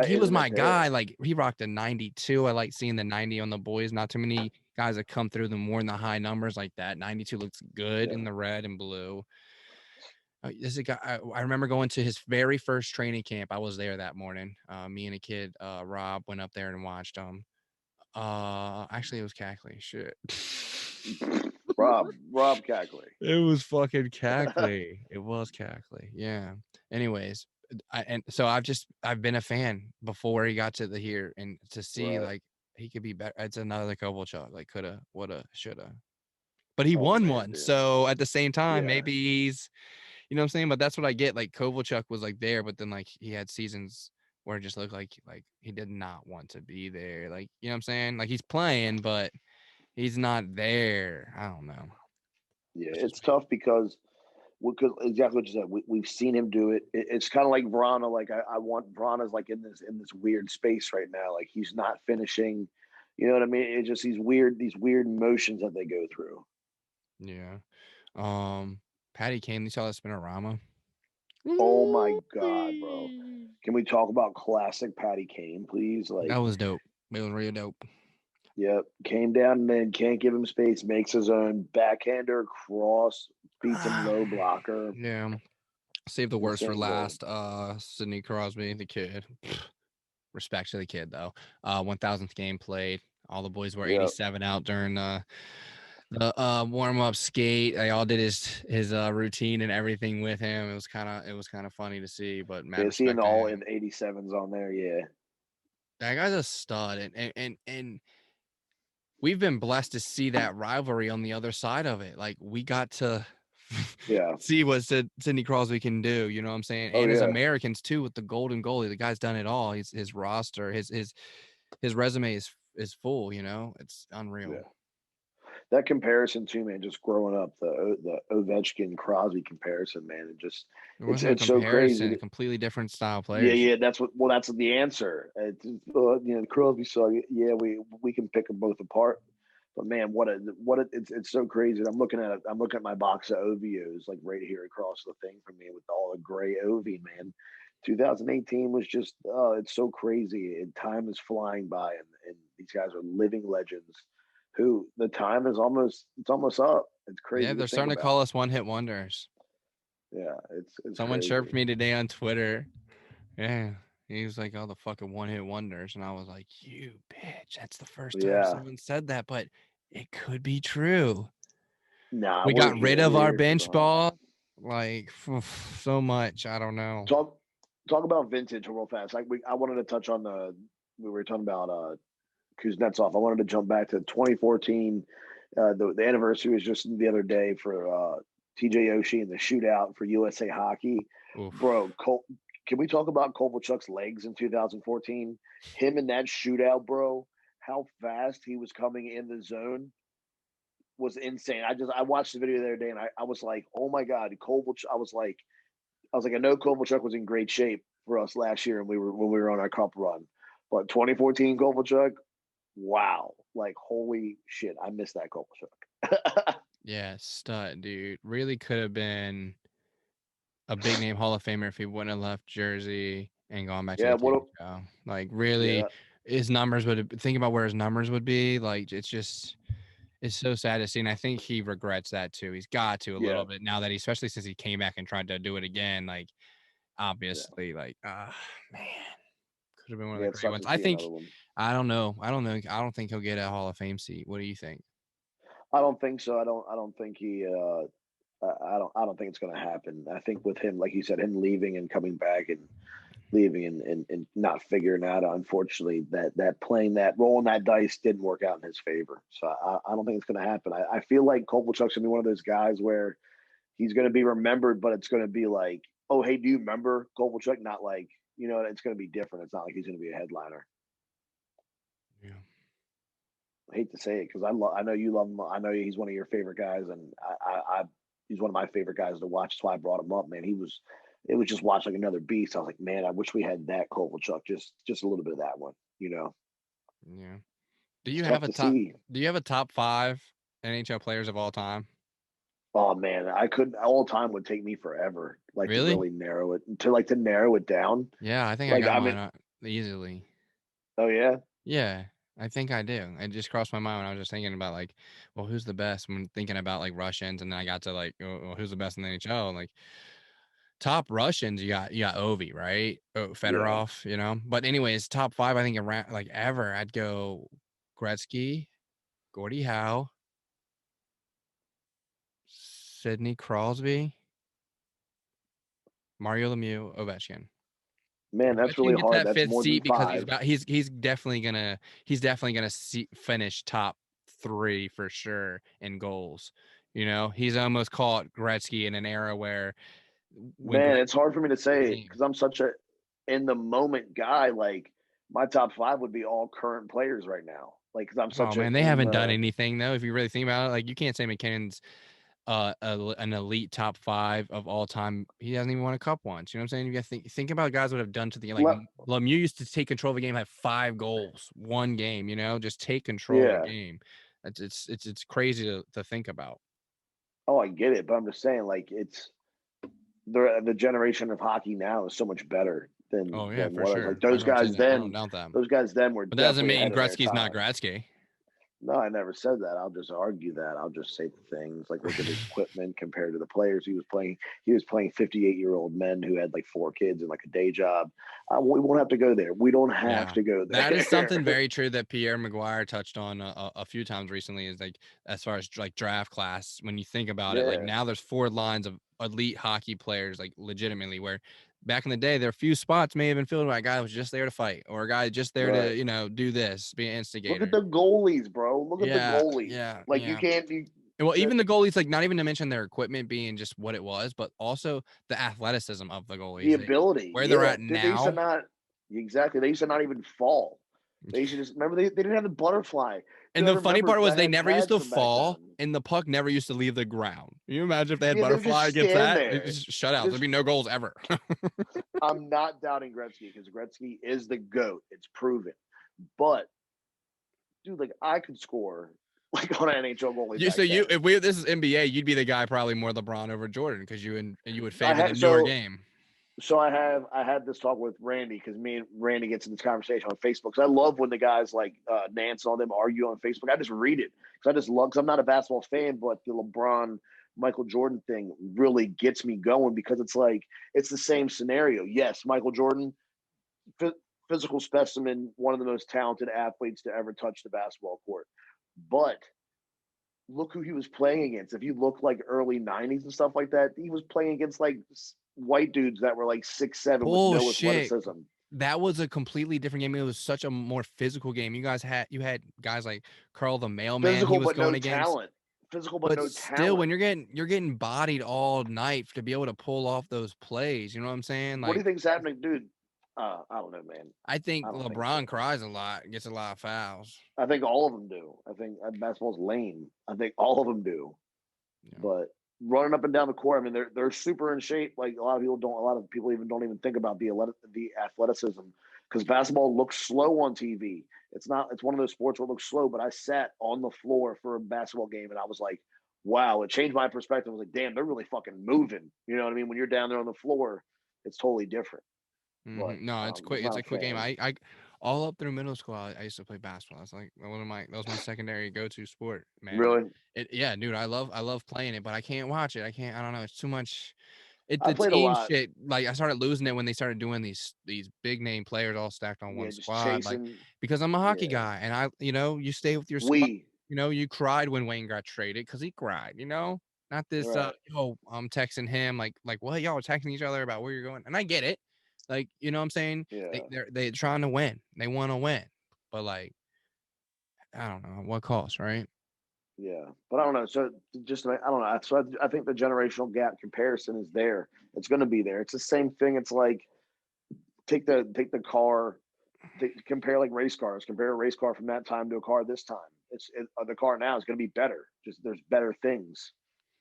He was my guy. Like he rocked a 92. I like seeing the 90 on the boys. Not too many guys that come through the more in the high numbers like that. 92 looks good in the red and blue. This is a guy I remember going to his very first training camp. I was there that morning. Me and a kid, Rob, went up there and watched him. Actually, it was Cackley. Shit. Rob Cackley. It was fucking Cackley. It was Cackley. Yeah. Anyways, I've been a fan before he got to here, and to see like he could be better. It's another Kovalchuk, like coulda, woulda, shoulda. But he won one. Dude. So at the same time, maybe he's, you know what I'm saying? But that's what I get. Like Kovalchuk was like there, but then like he had seasons where it just looked like he did not want to be there. Like, you know what I'm saying? Like he's playing, but he's not there. I don't know. Yeah, it's tough because exactly what you said. We've seen him do it. It's kind of like Vrana. Like I want Vrana's like in this weird space right now. Like he's not finishing. You know what I mean? It's just these weird motions that they go through. Yeah. Patty Kane, you saw that spinorama? Oh my God, bro. Can we talk about classic Patty Kane, please? Like, That was dope. It was real dope. yep, came down and then can't give him space, makes his own backhander cross, beats him low blocker. Yeah. Save the worst for Insane goal. last. Sidney Crosby, the kid. Respect to the kid though. 1000th game played. All the boys were Yep. 87 out during the warm up skate. They all did his routine and everything with him. It was kind of funny to see, but mad Yeah, seeing respect to all him. in 87s on there, yeah. That guy's a stud, and we've been blessed to see that rivalry on the other side of it. Like we got to Yeah. see what Sidney Crosby can do. You know what I'm saying? Oh, And as yeah. Americans too, with the golden goalie, the guy's done it all. His roster, his resume is full. You know, it's unreal. Yeah. That comparison too, man, just growing up, the Ovechkin Crosby comparison, man, it just There wasn't a it's so comparison. crazy. Completely different style Yeah, players. yeah, that's the answer. It's, you know, Crosby saw, yeah, we can pick them both apart, but man, it's so crazy. I'm looking at my box of OVOs like right here across the thing from me with all the gray Ovi, man. 2018 was just it's so crazy. And time is flying by, and these guys are living legends. Who the time is almost up. It's crazy Yeah, to they're think starting to about. call us one-hit wonders. Yeah, it's Someone crazy. chirped me today on Twitter. Yeah. He was like, "Oh, the fucking one-hit wonders," and I was like, "You bitch! That's the first time Yeah, someone said that, but it could be true." nah, We got rid of we're our here for the bench hunt. ball, like so much. I don't know. Talk about vintage real fast. I wanted to touch on we were talking about Kuznetsov. I wanted to jump back to 2014. The anniversary was just the other day for TJ Oshie and the shootout for USA Hockey. Oof. Bro, can we talk about Kovalchuk's legs in 2014? Him in that shootout, bro. How fast he was coming in the zone was insane. I watched the video the other day and I was like, oh my God, Kovalchuk. I was like, I know Kovalchuk was in great shape for us last year, and when we were on our cup run, but 2014 Kovalchuk, wow, like holy shit, I missed that Kovalchuk. Yeah, stud, dude. Really could have been a big name Hall of Famer if he wouldn't have left Jersey and gone back to Yeah, the what? KHL. Like, really, Yeah, his numbers would think about where his numbers would be. Like, it's so sad to see, and I think he regrets that too. He's got to a yeah, little bit now that especially since he came back and tried to do it again. Like, yeah, obviously, like, man, could have been one of yeah. the It great sucks ones. to I see think. another one. I don't know. I don't know. I don't think he'll get a Hall of Fame seat. What do you think? I don't think so. I don't think he. I don't think it's going to happen. I think with him, like you said, him leaving and coming back and leaving and not figuring out, unfortunately, that playing that rolling that dice didn't work out in his favor. So I don't think it's going to happen. I feel like Kovalchuk's going to be one of those guys where he's going to be remembered, but it's going to be like, oh, hey, do you remember Kovalchuk? Not like, you know, it's going to be different. It's not like he's going to be a headliner. Yeah. I hate to say it because I know you love him. I know he's one of your favorite guys, and he's one of my favorite guys to watch. That's why I brought him up, man. It was just watch like another beast. I was like, man, I wish we had that Kovalchuk, just a little bit of that one, you know. Yeah. Do It's you tough have a to top? see. Do you have a top 5 NHL players of all time? Oh man, I could all time would take me forever, like to Really? really narrow it down. Yeah, I think I Like got I mean, mine easily. oh yeah, Yeah, I think I do. It just crossed my mind when I was just thinking about like, well, who's the best? When thinking about like Russians, and then I got to like, oh, well, who's the best in the NHL? And like top Russians, you got Ovi, right? Oh, yeah. Fedorov, you know. But anyways, top 5, I think around like ever, I'd go Gretzky, Gordie Howe, Sidney Crosby, Mario Lemieux, Ovechkin. Man, that's really Ovechkin gets hard. that That's 5th more than seat because five. he's definitely gonna finish top 3 for sure in goals. You know, he's almost caught Gretzky in an era where when Man, it's Gretzky hard for me to the say game. because I'm such a in the moment guy. Like my top five would be all current players right now. Like because I'm Oh such a man, they in haven't done the anything though. If you really think about it, like you can't say McKinnon's an elite top 5 of all time. He hasn't even won a cup once. You know what I'm saying? You got to think about guys would have done to the like Le- Lemieux used to take control of the game, have 5 goals, one game. You know, just take control of yeah. the game. It's crazy to think about. Oh, I get it, but I'm just saying, like, it's the generation of hockey now is so much better Oh yeah, than for what I was like. sure. I don't say that. I don't doubt that. Those guys then were But that doesn't definitely mean ahead of their Gretzky's not time. Gretzky. No, I never said that. I'll just argue that. I'll just say things like look at his equipment compared to the players he was playing. He was playing 58-year-old men who had like 4 kids and like a day job. We won't have to go there. We don't have Yeah, to go there. that is something very true that Pierre Maguire touched on a few times recently. Is like as far as like draft class, when you think about it, like Yeah, now there's 4 lines of elite hockey players, like legitimately. Where back in the day, there are a few spots may have been filled by a guy who was just there to fight, or a guy just there right. to do this, be an Look at instigator. the goalies, bro. Look at the Yeah, goalies. yeah, Like you yeah. can't. Well, The, even the goalies, like not even to mention their equipment being just what it was, but also the athleticism of the the goalies, ability, where they're yeah. at They used to now. not exactly. They used to not even fall. They used to just remember they didn't have the butterfly. And I the funny remember part was because I they had never used pads to from back fall, then. and the puck never used to leave the ground. Can you imagine if they had Yeah, they would butterfly just against stand that? It there. just shutouts. There'd Just be no goals ever. I'm not doubting Gretzky because Gretzky is the GOAT. It's proven. But dude, like I could score like on an NHL goalie back then. If this is NBA, you'd be the guy probably more LeBron over Jordan because you would I favor the had newer game. so I had this talk with Randy because me and Randy gets in this conversation on Facebook. Because I love when the guys like Nance and all them argue on Facebook. I just read it because I just love. Because I'm not a basketball fan, but the LeBron Michael Jordan thing really gets me going because it's like it's the same scenario. Yes, Michael Jordan, physical specimen, one of the most talented athletes to ever touch the basketball court, but look who he was playing against. If you look like early '90s and stuff like that, he was playing against like white dudes that were like 6'7" with no Bullshit. athleticism. That was a completely different game. It was such a more physical game. You had guys like Carl the Mailman. He Physical was but going no against. talent. Physical but But no still, when talent. you're getting bodied all night to be able to pull off those plays, you know what I'm saying? What do Like you think's happening, dude? I don't know, man. I think I don't think so. LeBron cries a lot, gets a lot of fouls. I think all of them do. I think basketball's lame. I think all of them do. You know. But running up and down the court, I mean, they're super in shape. Like a lot of people don't. A lot of people even don't even think about the athleticism because basketball looks slow on TV. It's not. It's one of those sports where it looks slow. But I sat on the floor for a basketball game and I was like, wow, it changed my perspective. I was like, damn, they're really fucking moving. You know what I mean? When you're down there on the floor, it's totally different. But No, it's I'm quick. It's not a a quick game. fan. I all up through middle school, I used to play basketball. That's like that was my secondary go-to sport, man. Really, Yeah, dude, I love playing it, but I can't watch it. I don't know. It's too much. I The played a team lot. shit. Like I started losing it when they started doing these big name players all stacked on one Yeah, just squad. Like chasing. because I'm a hockey Yeah, guy, and you stay with your squad. we You cried when Wayne got traded because he cried. Not this. right. I'm texting him like what y'all are texting each other about where you're going, and I get it. Like you know what I'm saying Yeah. they're trying to win. They want to win, but like I don't know what cost, right? Yeah, but I don't know. So just I don't know. So I think the generational gap comparison is there. It's going to be there. It's the same thing. It's like take the car, compare like race cars. Compare a race car from that time to a car this time. The car now is going to be better. Just there's better things.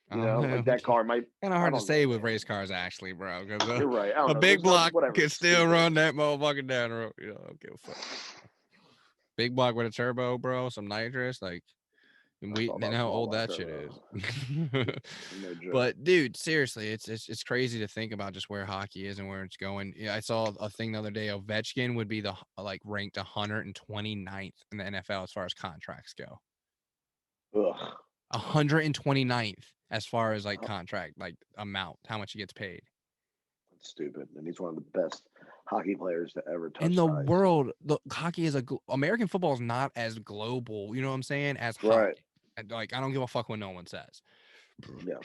You know, like that car might. Kind of I hard to don't know, say with man. race cars, actually, bro. Because You're right. I don't a know. big There's some block whatever. can It's still stupid. run that motherfucker down the road. I don't give a fuck. Big block with a turbo, bro. Some nitrous, like we All know about how small old block that shit turbo. is. No joke. But dude, seriously, it's crazy to think about just where hockey is and where it's going. Yeah, I saw a thing the other day. Ovechkin would be the like ranked 129th in the NFL as far as contracts go. Ugh. 129th as far as like contract, like amount, how much he gets paid. That's stupid. And he's one of the best hockey players to ever touch In the the ice. world, the hockey is American football is not as global, you know what I'm saying, as Right. hockey. Like I don't give a fuck what no one says. Yeah.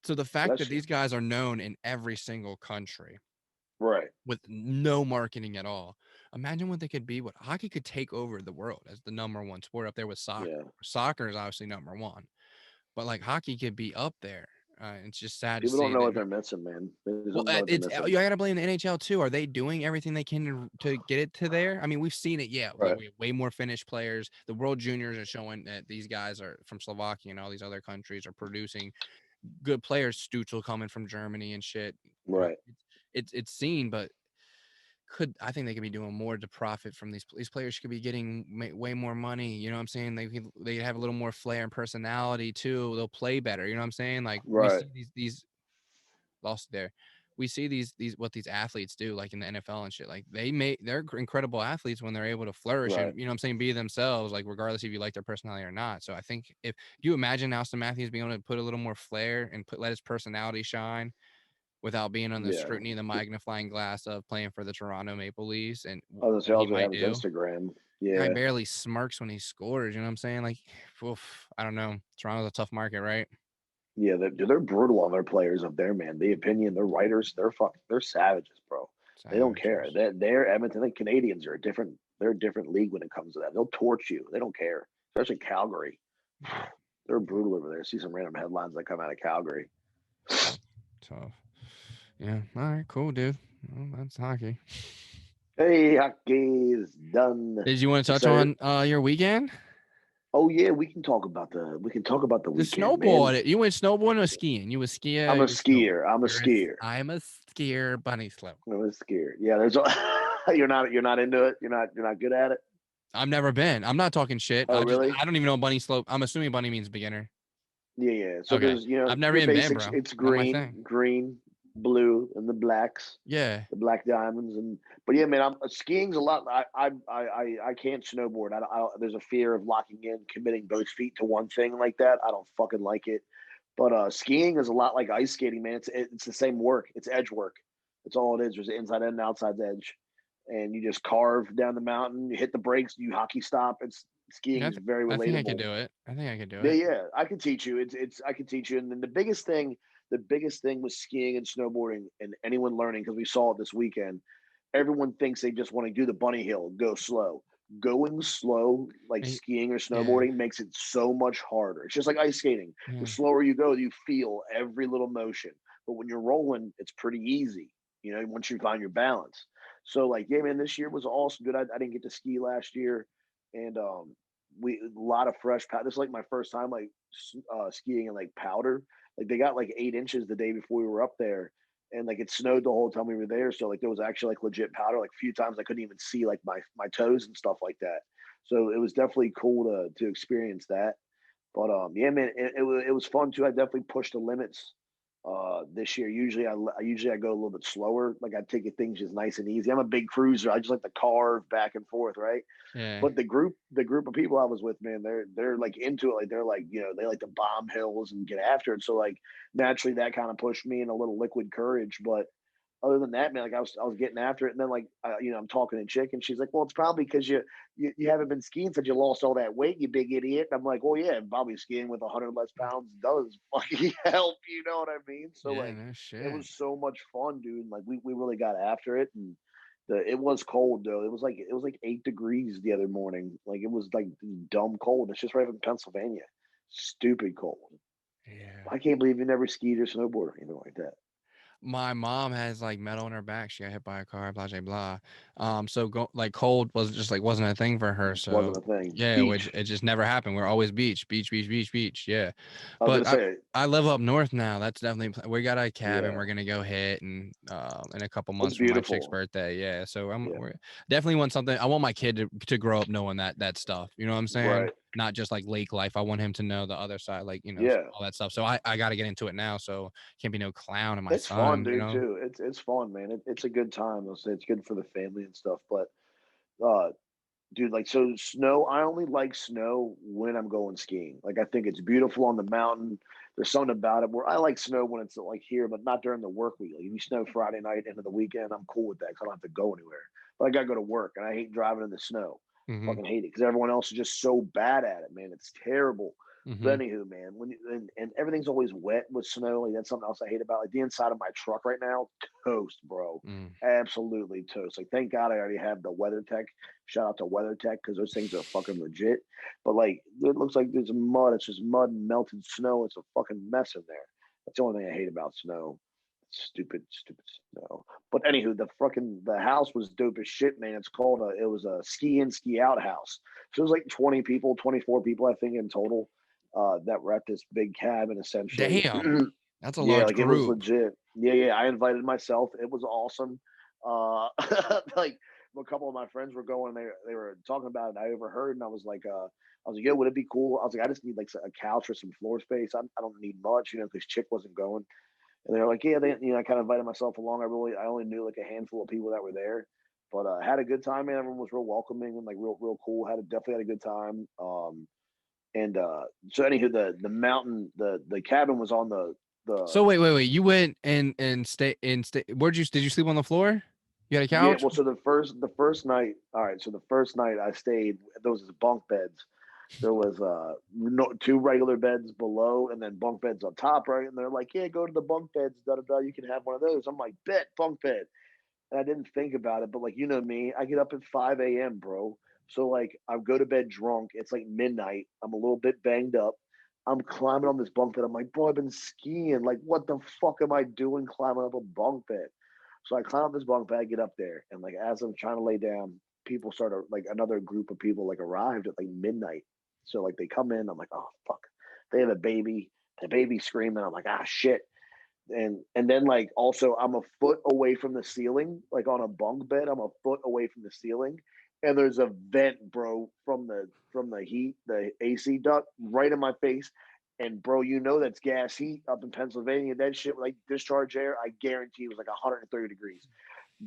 So the fact that Bless you. these guys are known in every single country Right. with no marketing at all. Imagine what they could be. What hockey could take over the world as the number one sport up there with soccer. Yeah. Soccer is obviously number one, but like hockey could be up there. It's just sad People to don't see know that. what they're missing, man. They just Well, don't know what they're it's missing. you gotta blame the NHL too. Are they doing everything they can to get it to there? I mean, we've seen it. Yeah, Right. we have way more Finnish players. The World Juniors are showing that these guys are from Slovakia and all these other countries are producing good players. Stutzel coming from Germany and shit. Right. It's seen, but I think they could be doing more to profit from these players could be getting way more money. You know what I'm saying? They have a little more flair and personality too. They'll play better. You know what I'm saying? Like we Right. see these lost there. We see these what these athletes do, like in the NFL and shit. Like they're incredible athletes when they're able to flourish Right. and you know what I'm saying, be themselves, like regardless if you like their personality or not. So I think if you imagine Austin Matthews being able to put a little more flair and let his personality shine without being on the Yeah. scrutiny of the magnifying glass of playing for the Toronto Maple Leafs and I was what he gonna might have his do. Instagram. Guy Yeah. barely smirks when he scores. You know what I'm saying? Like, oof, I don't know. Toronto's a tough market, right? Yeah, they're brutal on their players up there, man. The opinion, their writers, they're savages, bro. They don't care. Savages. They're Edmonton. The Canadians are they're a different league when it comes to that. They'll torch you. They don't care. Especially Calgary. They're brutal over there. See some random headlines that come out of Calgary. Tough. Yeah. All right. Cool, dude. Well, that's hockey. Hey, hockey is done. Did you want to touch Excited. on your weekend? Oh yeah, we can talk about the The weekend, man. snowboard. You went snowboarding or skiing? You was skier. I'm You a was snowboard. skier. I'm a skier. I'm a skier. Bunny slope. I'm a skier. Yeah, there's you're not into it. You're not good at it. I've never been. I'm not talking shit. Oh really? I don't even know bunny slope. I'm assuming bunny means beginner. Yeah. So Okay. there's I've never your even been, basics. bro. It's Not my thing. green, blue, and the blacks, Yeah. the black diamonds, and but yeah, man, I'm skiing's a lot. I can't snowboard. There's a fear of locking in, committing both feet to one thing like that. I don't fucking like it. But skiing is a lot like ice skating, man. It's the same work. It's edge work. That's all it is. There's an inside and outside edge, and you just carve down the mountain. You hit the brakes. You hockey stop. It's skiing Yeah, is very I think I could relatable. do it. I think I could do Yeah, it. yeah, I can teach you. I can teach you. And then the biggest thing with skiing and snowboarding and anyone learning, because we saw it this weekend, everyone thinks they just want to do the bunny hill, go slow. Going slow, like Hey, skiing or yeah. snowboarding, makes it so much harder. It's just like ice skating. The Yeah. slower you go, you feel every little motion. But when you're rolling, it's pretty easy, once you find your balance. So, like, yeah, man, this year was awesome. Good. I didn't get to ski last year. And we a lot of fresh powder. This is like my first time like skiing in like powder. Like they got like 8 inches the day before we were up there, and like it snowed the whole time we were there. So like there was actually like legit powder. Like a few times I couldn't even see like my toes and stuff like that. So it was definitely cool to experience that. But yeah, man, it was fun too. I definitely pushed the limits this year. Usually I go a little bit slower. Like I take things just nice and easy. I'm a big cruiser. I just like to carve back and forth, right? Yeah. But the group of people I was with, man, they're like into it. Like they're like, they like to bomb hills and get after it. So like naturally that kind of pushed me in a little liquid courage. But other than that, man, like I was getting after it. And then like I'm talking to chick and she's like, well, it's probably because you haven't been skiing since you lost all that weight, you big idiot. And I'm like, well, yeah, probably skiing with 100 less pounds does fucking help. You know what I mean? So Yeah, like no it shit. was so much fun, dude. Like we really got after it. And it was cold though. It was like 8 degrees the other morning. Like it was like dumb cold. It's just right up in Pennsylvania. Stupid cold. Yeah. I can't believe you never skied or snowboard or anything like that. My mom has like metal in her back. She got hit by a car, blah blah blah. So like cold was just like wasn't a thing for her. Just wasn't So a thing. yeah, which Beach. it just never happened. We're always beach, beach, beach, beach, beach. Yeah. I was But gonna say, I live up north now. That's definitely we got a cabin yeah, we're gonna go hit and in a couple it's months for my chick's beautiful. birthday. Yeah. So Yeah, we're definitely want something. I want my kid to grow up knowing that stuff. You know what I'm saying? right. Not just like lake life. I want him to know the other side, like Yeah, all that stuff. So I got to get into it now. So can't be no clown in my it's fun, son. dude. Too. It's fun, man. It's a good time. I'll say it's good for the family and stuff. But uh, dude, like so snow. I only like snow when I'm going skiing. Like I think it's beautiful on the mountain. There's something about it where I like snow when it's like here, but not during the work week. Like if you snow Friday night into the weekend, I'm cool with that because I don't have to go anywhere. But I gotta go to work, and I hate driving in the snow. Mm-hmm. Fucking hate it because everyone else is just so bad at it, man. It's terrible. Mm-hmm. But anywho, man, and everything's always wet with snow. Like that's something else I hate about. Like the inside of my truck right now, toast, bro. Mm. Absolutely toast. Like thank God I already have the WeatherTech. Shout out to WeatherTech because those things are fucking legit. But like it looks like there's mud. It's just mud and melted snow. It's a fucking mess in there. That's the only thing I hate about snow. Stupid snow. But anywho, the house was dope as shit, man. It was a ski in, ski out house. So it was like 20 people, 24 people, I think, in total, that were at this big cabin essentially. Damn. That's a Yeah, large like it was group. legit. Yeah. I invited myself. It was awesome. Like a couple of my friends were going. They were talking about it. I overheard, and I was like, yo, would it be cool? I was like, I just need like a couch or some floor space. I don't need much, because Chick wasn't going. And they're like, yeah, I kind of invited myself along. I only knew like a handful of people that were there, but had a good time, man. Everyone was real welcoming and like real cool. Definitely had a good time. And so anywho, the mountain, the cabin was on the. So wait. You went and stay. Did you sleep on the floor? You had a Yeah, couch? well, so the first night, all right. So the first night I stayed, there was bunk beds. There was two regular beds below, and then bunk beds on top, right? And they're like, "Yeah, go to the bunk beds, da da da. You can have one of those." I'm like, "Bet bunk bed." And I didn't think about it, but like me, I get up at 5 a.m., bro. So like I go to bed drunk. It's like midnight. I'm a little bit banged up. I'm climbing on this bunk bed. I'm like, bro, I've been skiing. Like, what the fuck am I doing climbing up a bunk bed? So I climb up this bunk bed, get up there, and like as I'm trying to lay down, people started like another group of people like arrived at like midnight. So like they come in, I'm like, oh fuck. They have a baby, the baby screaming. I'm like, ah shit. And then like also I'm a foot away from the ceiling, like on a bunk bed, I'm a foot away from the ceiling. And there's a vent, bro, from the heat, the AC duct right in my face. And bro, that's gas heat up in Pennsylvania. That shit like discharge air, I guarantee it was like 130 degrees.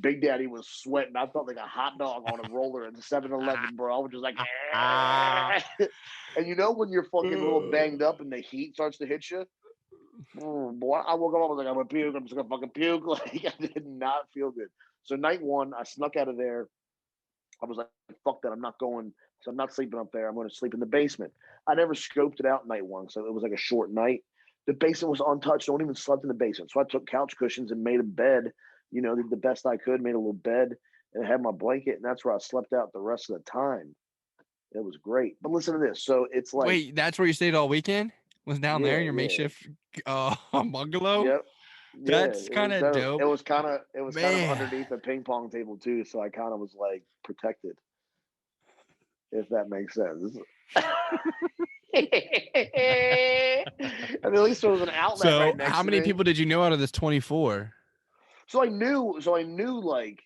Big Daddy was sweating. I felt like a hot dog on a roller at the 7-Eleven, bro. I was just like, and when you're fucking a little banged up and the heat starts to hit you, boy, I woke up. I was like, I'm gonna puke. I'm just gonna fucking puke. Like I did not feel good. So night one, I snuck out of there. I was like, fuck that. I'm not going. So I'm not sleeping up there. I'm going to sleep in the basement. I never scoped it out night one, so it was like a short night. The basement was untouched. No one even slept in the basement. So I took couch cushions and made a bed. Did the best I could. Made a little bed and I had my blanket, and that's where I slept out the rest of the time. It was great. But listen to this. So it's like, Wait, that's where you stayed all weekend? Was down there in your yeah, makeshift bungalow? yep. Yeah, That's it kind was of dope. dope. It was kind of Man. underneath the ping pong table too, so I kind of was like protected, if that makes sense. And at least there was an outlet So right next how to many me. people did you know out of this 24? So I knew like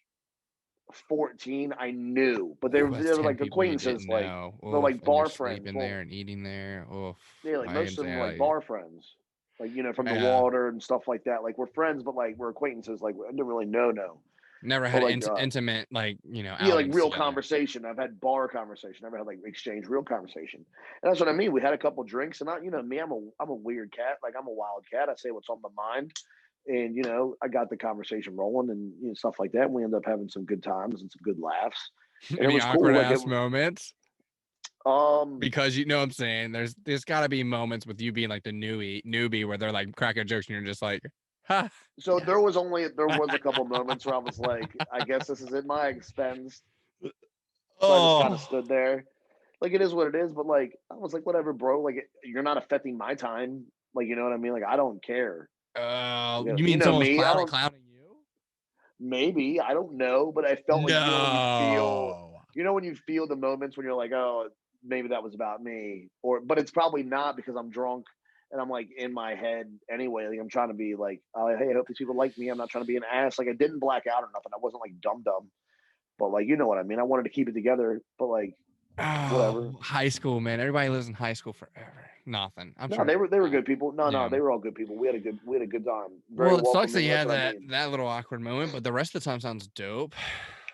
14. I knew, but they Oh, were that's they were 10 like people you acquaintances, didn't like know. they're Oof, like and you're bar friends. sleeping Well, there and eating there. Oof. yeah, like I most of didn't them were say like that. bar friends, like from the Yeah. water and stuff like that. Like we're friends, but like we're acquaintances. Like I didn't really know. Never But had like intimate, yeah, like outings real together. conversation. I've had bar conversation. Never had like exchange real conversation. And that's what I mean. We had a couple drinks, and me, I'm a weird cat. Like I'm a wild cat. I say what's on my mind, and I got the conversation rolling and stuff like that. And we ended up having some good times and some good laughs, and it Any was awkward cool. Like ass moments? um, Because you know what I'm saying? There's gotta be moments with you being like the newbie where they're like cracking jokes and you're just like, ha. so there was a couple moments where I was like, I guess this is at my expense. So I just kind of Oh. stood there. Like it is what it is, but like I was like, whatever, bro. Like you're not affecting my time. Like you know what I mean? Like I don't care. You You mean know someone was me. I don't. clowning you? Maybe I don't know, but I felt like when you feel, No. when you feel the moments when you're like, oh, maybe that was about me, but it's probably not because I'm drunk and I'm like in my head anyway. Like I'm trying to be like, oh, hey, I hope these people like me. I'm not trying to be an ass. Like I didn't black out or nothing. I wasn't like dumb, but like you know what I mean. I wanted to keep it together, but like whatever. Oh, high school, man. Everybody lives in high school forever. Nothing. I'm No, sure. they were good people. No, Yeah. they were all good people. We had a good time. Very Well, it sucks that welcoming. you That's had what I that mean. that little awkward moment, but the rest of the time sounds dope.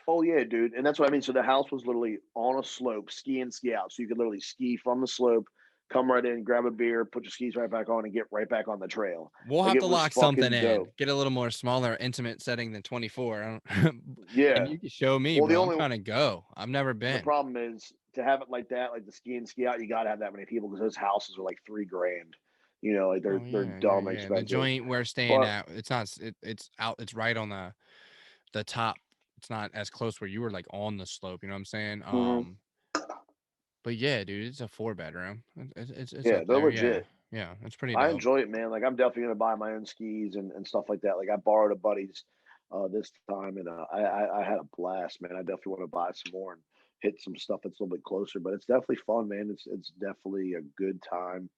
Oh yeah, dude, and that's what I mean. So the house was literally on a slope, ski in, ski out. So you could literally ski from the slope, come right in, grab a beer, put your skis right back on, and get right back on the trail. We'll Like have it to was lock something fucking in. dope. Get a little more smaller, intimate setting than 24. And Yeah. you can show me, Well, bro. I'm trying to go. I've never the been. problem is to have it like that, like the ski in, ski out. You got to have that many people because those houses are like $3,000. Like Oh they're dumb yeah. The expensive. joint we're staying But at, it's not. It's out. It's right on the top. It's not as close where you were like on the slope. You know what I'm saying? mhm, But yeah, dude, it's a 4-bedroom. It's yeah, up they're there. Yeah. legit. Yeah, it's pretty I dope. enjoy it, man. Like I'm definitely gonna buy my own skis and stuff like that. Like I borrowed a buddy's this time, and I had a blast, man. I definitely want to buy some more and hit some stuff that's a little bit closer. But it's definitely fun, man. It's definitely a good time.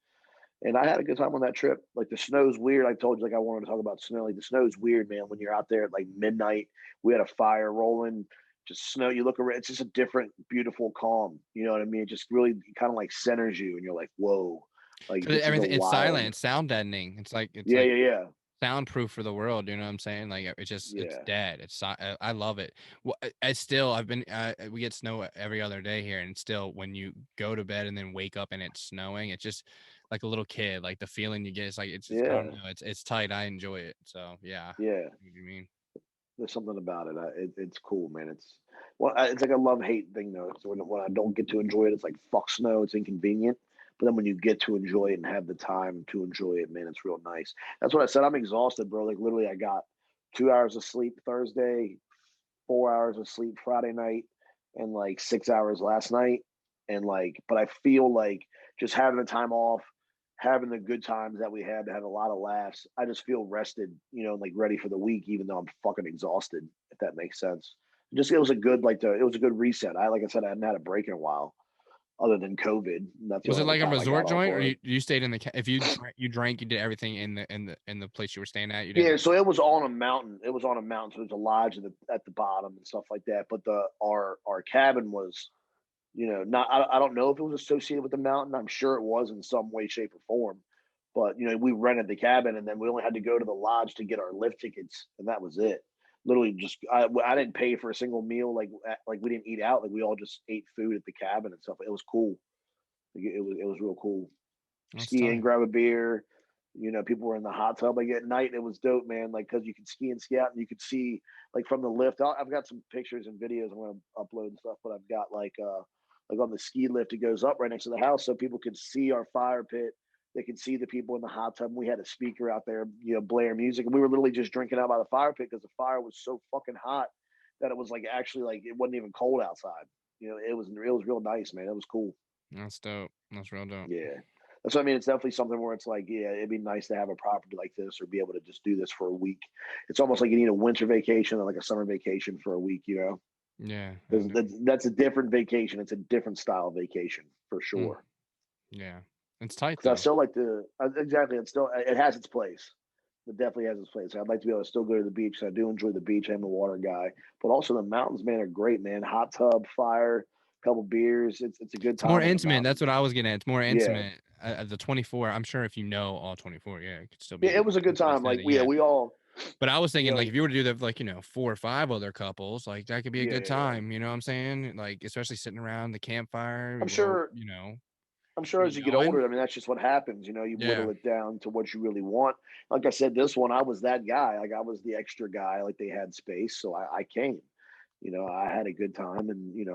And I had a good time on that trip. Like the snow's weird. I told you, like I wanted to talk about snow. Like the snow's weird, man. When you're out there at like midnight, we had a fire rolling, just snow. You look around, it's just a different, beautiful calm. You know what I mean? It just really kind of like centers you, and you're like, whoa, like Because this is a everything it's silent, wild. it's sound deadening. It's Yeah, like yeah, yeah, soundproof for the world. You know what I'm saying? Like it's yeah, dead. I love it. Well, I still I've been we get snow every other day here, and still when you go to bed and then wake up and it's snowing, it's just like a little kid. Like the feeling you get, it's like it's just I don't yeah, know. It's tight. I enjoy it. So yeah, yeah. what do you mean? There's something about it. It's cool, man. It's like a love hate thing though. So when I don't get to enjoy it, it's like fuck snow. It's inconvenient. But then when you get to enjoy it and have the time to enjoy it, man, it's real nice. That's what I said. I'm exhausted, bro. Like literally, I got 2 hours of sleep Thursday, 4 hours of sleep Friday night, and like 6 hours last night. And like, but I feel like just having the time off, having the good times that we had a lot of laughs. I just feel rested, like ready for the week, even though I'm fucking exhausted, if that makes sense. Just it was a good it was a good reset. Like I said, I hadn't had a break in a while, other than COVID. And that's the Was only it other like a time I got resort off joint, or work. you stayed in the if you drank, you did everything in the place you were staying at? You didn't Yeah, like so it was on a mountain. It was on a mountain, so there's a lodge at the bottom and stuff like that. But our cabin was, not I don't know if it was associated with the mountain. I'm sure it was in some way, shape, or form. But we rented the cabin, and then we only had to go to the lodge to get our lift tickets, and that was it. Literally, just I didn't pay for a single meal. Like we didn't eat out. Like we all just ate food at the cabin and stuff. It was cool. Like, it was real cool. that's Ski in, tight. grab a beer. People were in the hot tub. Like at night, it was dope, man. Like because you could ski and ski out, and you could see like from the lift. I've got some pictures and videos I'm going to upload and stuff, but I've got like on the ski lift, it goes up right next to the house, so people could see our fire pit. They could see the people in the hot tub. We had a speaker out there, blare music, and we were literally just drinking out by the fire pit because the fire was so fucking hot that it was like actually like it wasn't even cold outside. It was real nice, man. It was cool. That's dope. That's real dope. Yeah. That's what I mean. It's definitely something where it's like, yeah, it'd be nice to have a property like this or be able to just do this for a week. It's almost like you need a winter vacation and like a summer vacation for a week. Yeah, Because that's a different vacation. It's a different style of vacation for mm, sure. yeah, it's tight Because I though. still like exactly. It has its place. It definitely has its place. I'd like to be able to still go to the beach. I do enjoy the beach. I'm a water guy, but also the mountains, man, are great, man. Hot tub, fire, couple beers. It's a good It's more time on the intimate. That's mountains. what I was getting at. It's more Yeah, intimate. The 24. I'm sure if you know all 24, yeah, it could still yeah. be It was a good intimate time. Like setting. we, yeah, Yeah, we all, but I was you thinking know, like if you were to do that, like 4 or 5 other couples, like that could be a yeah, good yeah, yeah. time. You know what I'm saying? Like especially sitting around the campfire. I'm Well, sure. I'm sure as you get going. older, I mean, that's just what happens. You Yeah, whittle it down to what you really want. Like I said, this one, I was that guy. Like I was the extra guy. Like they had space, so I came. I had a good time, and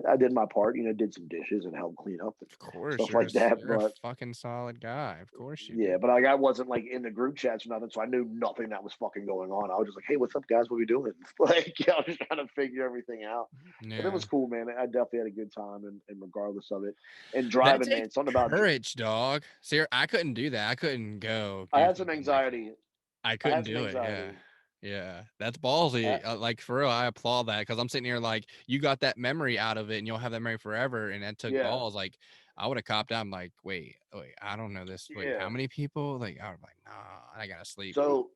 I did my part. Did some dishes and helped clean up and of course stuff like that. you're a But fucking solid guy. Of course you yeah, did. but like I wasn't like in the group chats or nothing, so I knew nothing that was fucking going on. I was just like, "Hey, what's up, guys? What are we doing?" Like, I was just trying to figure everything out. But it Yeah. was cool, man. I definitely had a good time, and regardless of it, and That driving, takes man, something about. courage, dog. See, I couldn't do that. I couldn't go I do had some something like that. anxiety. I I couldn't had some do it. Yeah. anxiety. Yeah. That's I, ballsy. Like for real, I applaud that because I'm sitting here like you got that memory out of it and you'll have that memory forever. And that took yeah, balls. Like I would have copped out. I'm like, wait, I don't know this. Wait, how yeah. many people? Like I was like, nah, I gotta sleep. So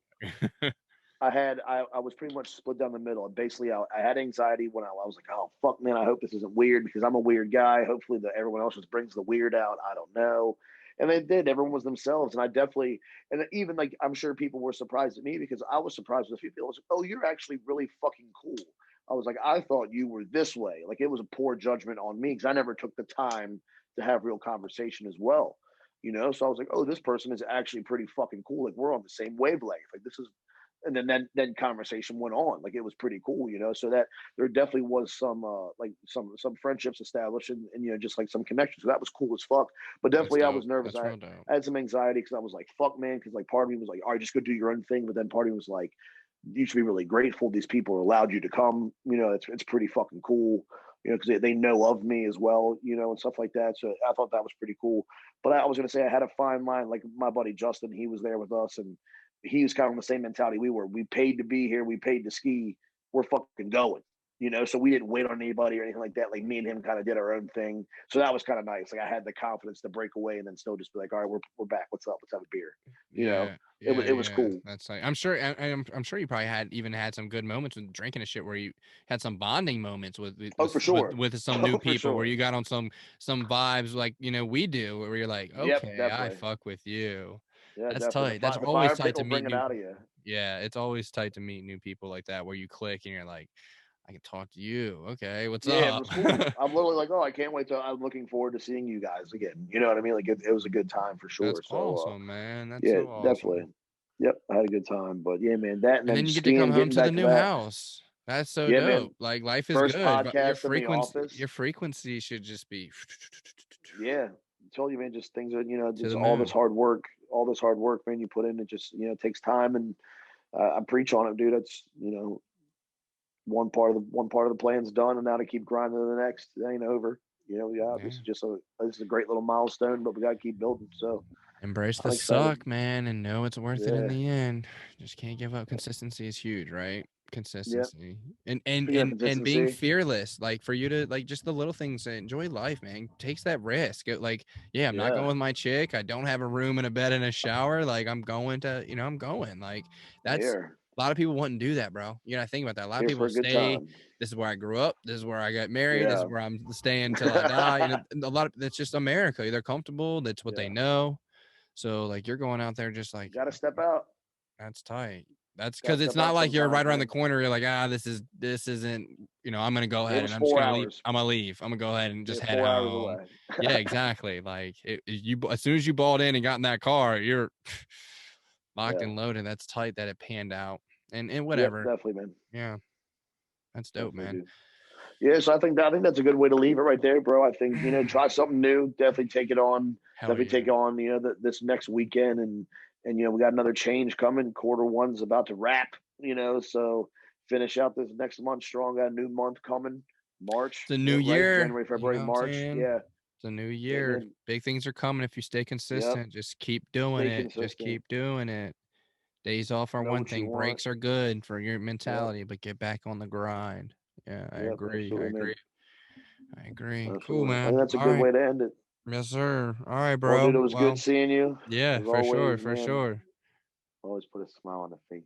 I was pretty much split down the middle. Basically, I had anxiety when I was like, oh fuck, man, I hope this isn't weird because I'm a weird guy. Hopefully, everyone else just brings the weird out. I don't know. And they did. Everyone was themselves, and I definitely, and even like I'm sure people were surprised at me because I was surprised with a few people. I was like, oh, you're actually really fucking cool. I was like, I thought you were this way. Like it was a poor judgment on me because I never took the time to have real conversation as well. So I was like, oh, this person is actually pretty fucking cool. Like we're on the same wavelength. Like this is, and then conversation went on. Like it was pretty cool. So that there definitely was some like some friendships established and just like some connections. So that was cool as fuck. But That's definitely I was dope. nervous. That's I, real dope. I had some anxiety because I was like, fuck, man, because like part of me was like, all right, just go do your own thing. But then part of me was like, you should be really grateful these people allowed you to come. It's pretty fucking cool. you know, because they know of me as well, you know, and stuff like that. So I thought that was pretty cool. But I was going to say I had a fine line. Like my buddy Justin, he was there with us, and he was kind of on the same mentality we were. We paid to be here. We paid to ski. We're fucking going. You know, so we didn't wait on anybody or anything like that. Like me and him kind of did our own thing. So that was kind of nice. Like I had the confidence to break away and then still just be like, all right, we're back. What's up? Let's have a beer. You know, it was cool. That's like, I'm sure you probably had some good moments with drinking and shit where you had some bonding moments with for sure. with some new people where you got on some vibes like, you know, we do, where you're like, okay, I fuck with you. Yeah, that's definitely. tight. That's always tight to meet new. Out of you. Yeah, it's always tight to meet new people like that where you click and you're like, I can talk to you. Okay, what's up? It was cool. I'm literally like, oh, I can't wait I'm looking forward to seeing you guys again. You know what I mean? Like it was a good time for sure. That's awesome, man. That's so awesome. Definitely. Yep, I had a good time. But yeah, man, that and then you get to come home to the new house. That's so dope. Man. Like life is First good. Podcast your frequency should just be. Yeah, I told you, man. Just things are, you know, just all this hard work, man. You put in, it just, you know, takes time, and I preach on it, dude. That's, you know, one part of the plan's done, and now to keep grinding to the next. It ain't over. You know, this is just this is a great little milestone, but we got to keep building. So embrace the suck, man, and know it's worth it in the end. Just can't give up. Consistency is huge, right? Consistency and being fearless, like for you to like just the little things. Enjoy life, man. Takes that risk. Like, I'm not going with my chick. I don't have a room and a bed and a shower. Like I'm going to, you know, I'm going. Like that's. A lot of people wouldn't do that, bro. You know, I think about that. A lot of people stay. This is where I grew up. This is where I got married. This is where I'm staying until I die. You know, a lot of that's just America. They're comfortable. That's what they know. So like you're going out there just like gotta step out. That's tight. That's because it's not like you're right around the corner. You're like, this isn't. You know, I'm gonna go ahead and I'm just gonna leave. I'm gonna leave. I'm gonna go ahead and just head home. Yeah, exactly. Like as soon as you balled in and got in that car, you're locked and loaded. That's tight that it panned out. And whatever. Definitely, man. Yeah. That's dope, man. Yeah, so I think that's a good way to leave it right there, bro. I think, you know, try something new. Definitely take it on. Take on, you know, this next weekend. And, you know, we got another change coming. Q1's about to wrap, you know, so finish out this next month strong. Got a new month coming. March. It's a new year. January, February, March. Yeah. It's a new year. Big things are coming if you stay consistent. Just keep doing it. Just keep doing it. Days off are one thing. Breaks are good for your mentality, but get back on the grind. Yeah, I agree. I agree. Cool, man. I think that's a good way to end it. Yes, sir. All right, bro. Well, dude, it was good seeing you. Yeah, for sure. Always put a smile on the face.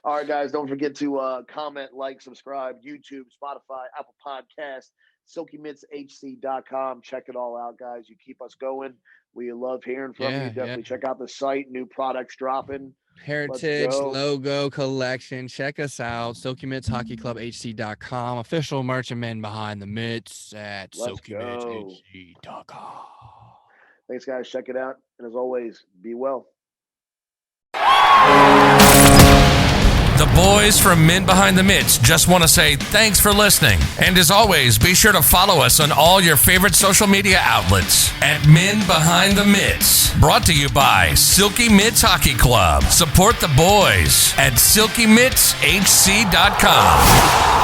All right, guys, don't forget to comment, like, subscribe, YouTube, Spotify, Apple Podcasts, SilkyMintsHC.com. Check it all out, guys. You keep us going. We love hearing from you. Definitely check out the site. New products dropping. Heritage logo collection. Check us out. Silky Mitts Hockey Club HC.com. Official merch and men behind the mitts at SilkyMittsHC.com. Thanks, guys. Check it out. And as always, be well. The boys from Men Behind the Mitts just want to say thanks for listening. And as always, be sure to follow us on all your favorite social media outlets at Men Behind the Mitts. Brought to you by Silky Mitts Hockey Club. Support the boys at SilkyMittsHC.com.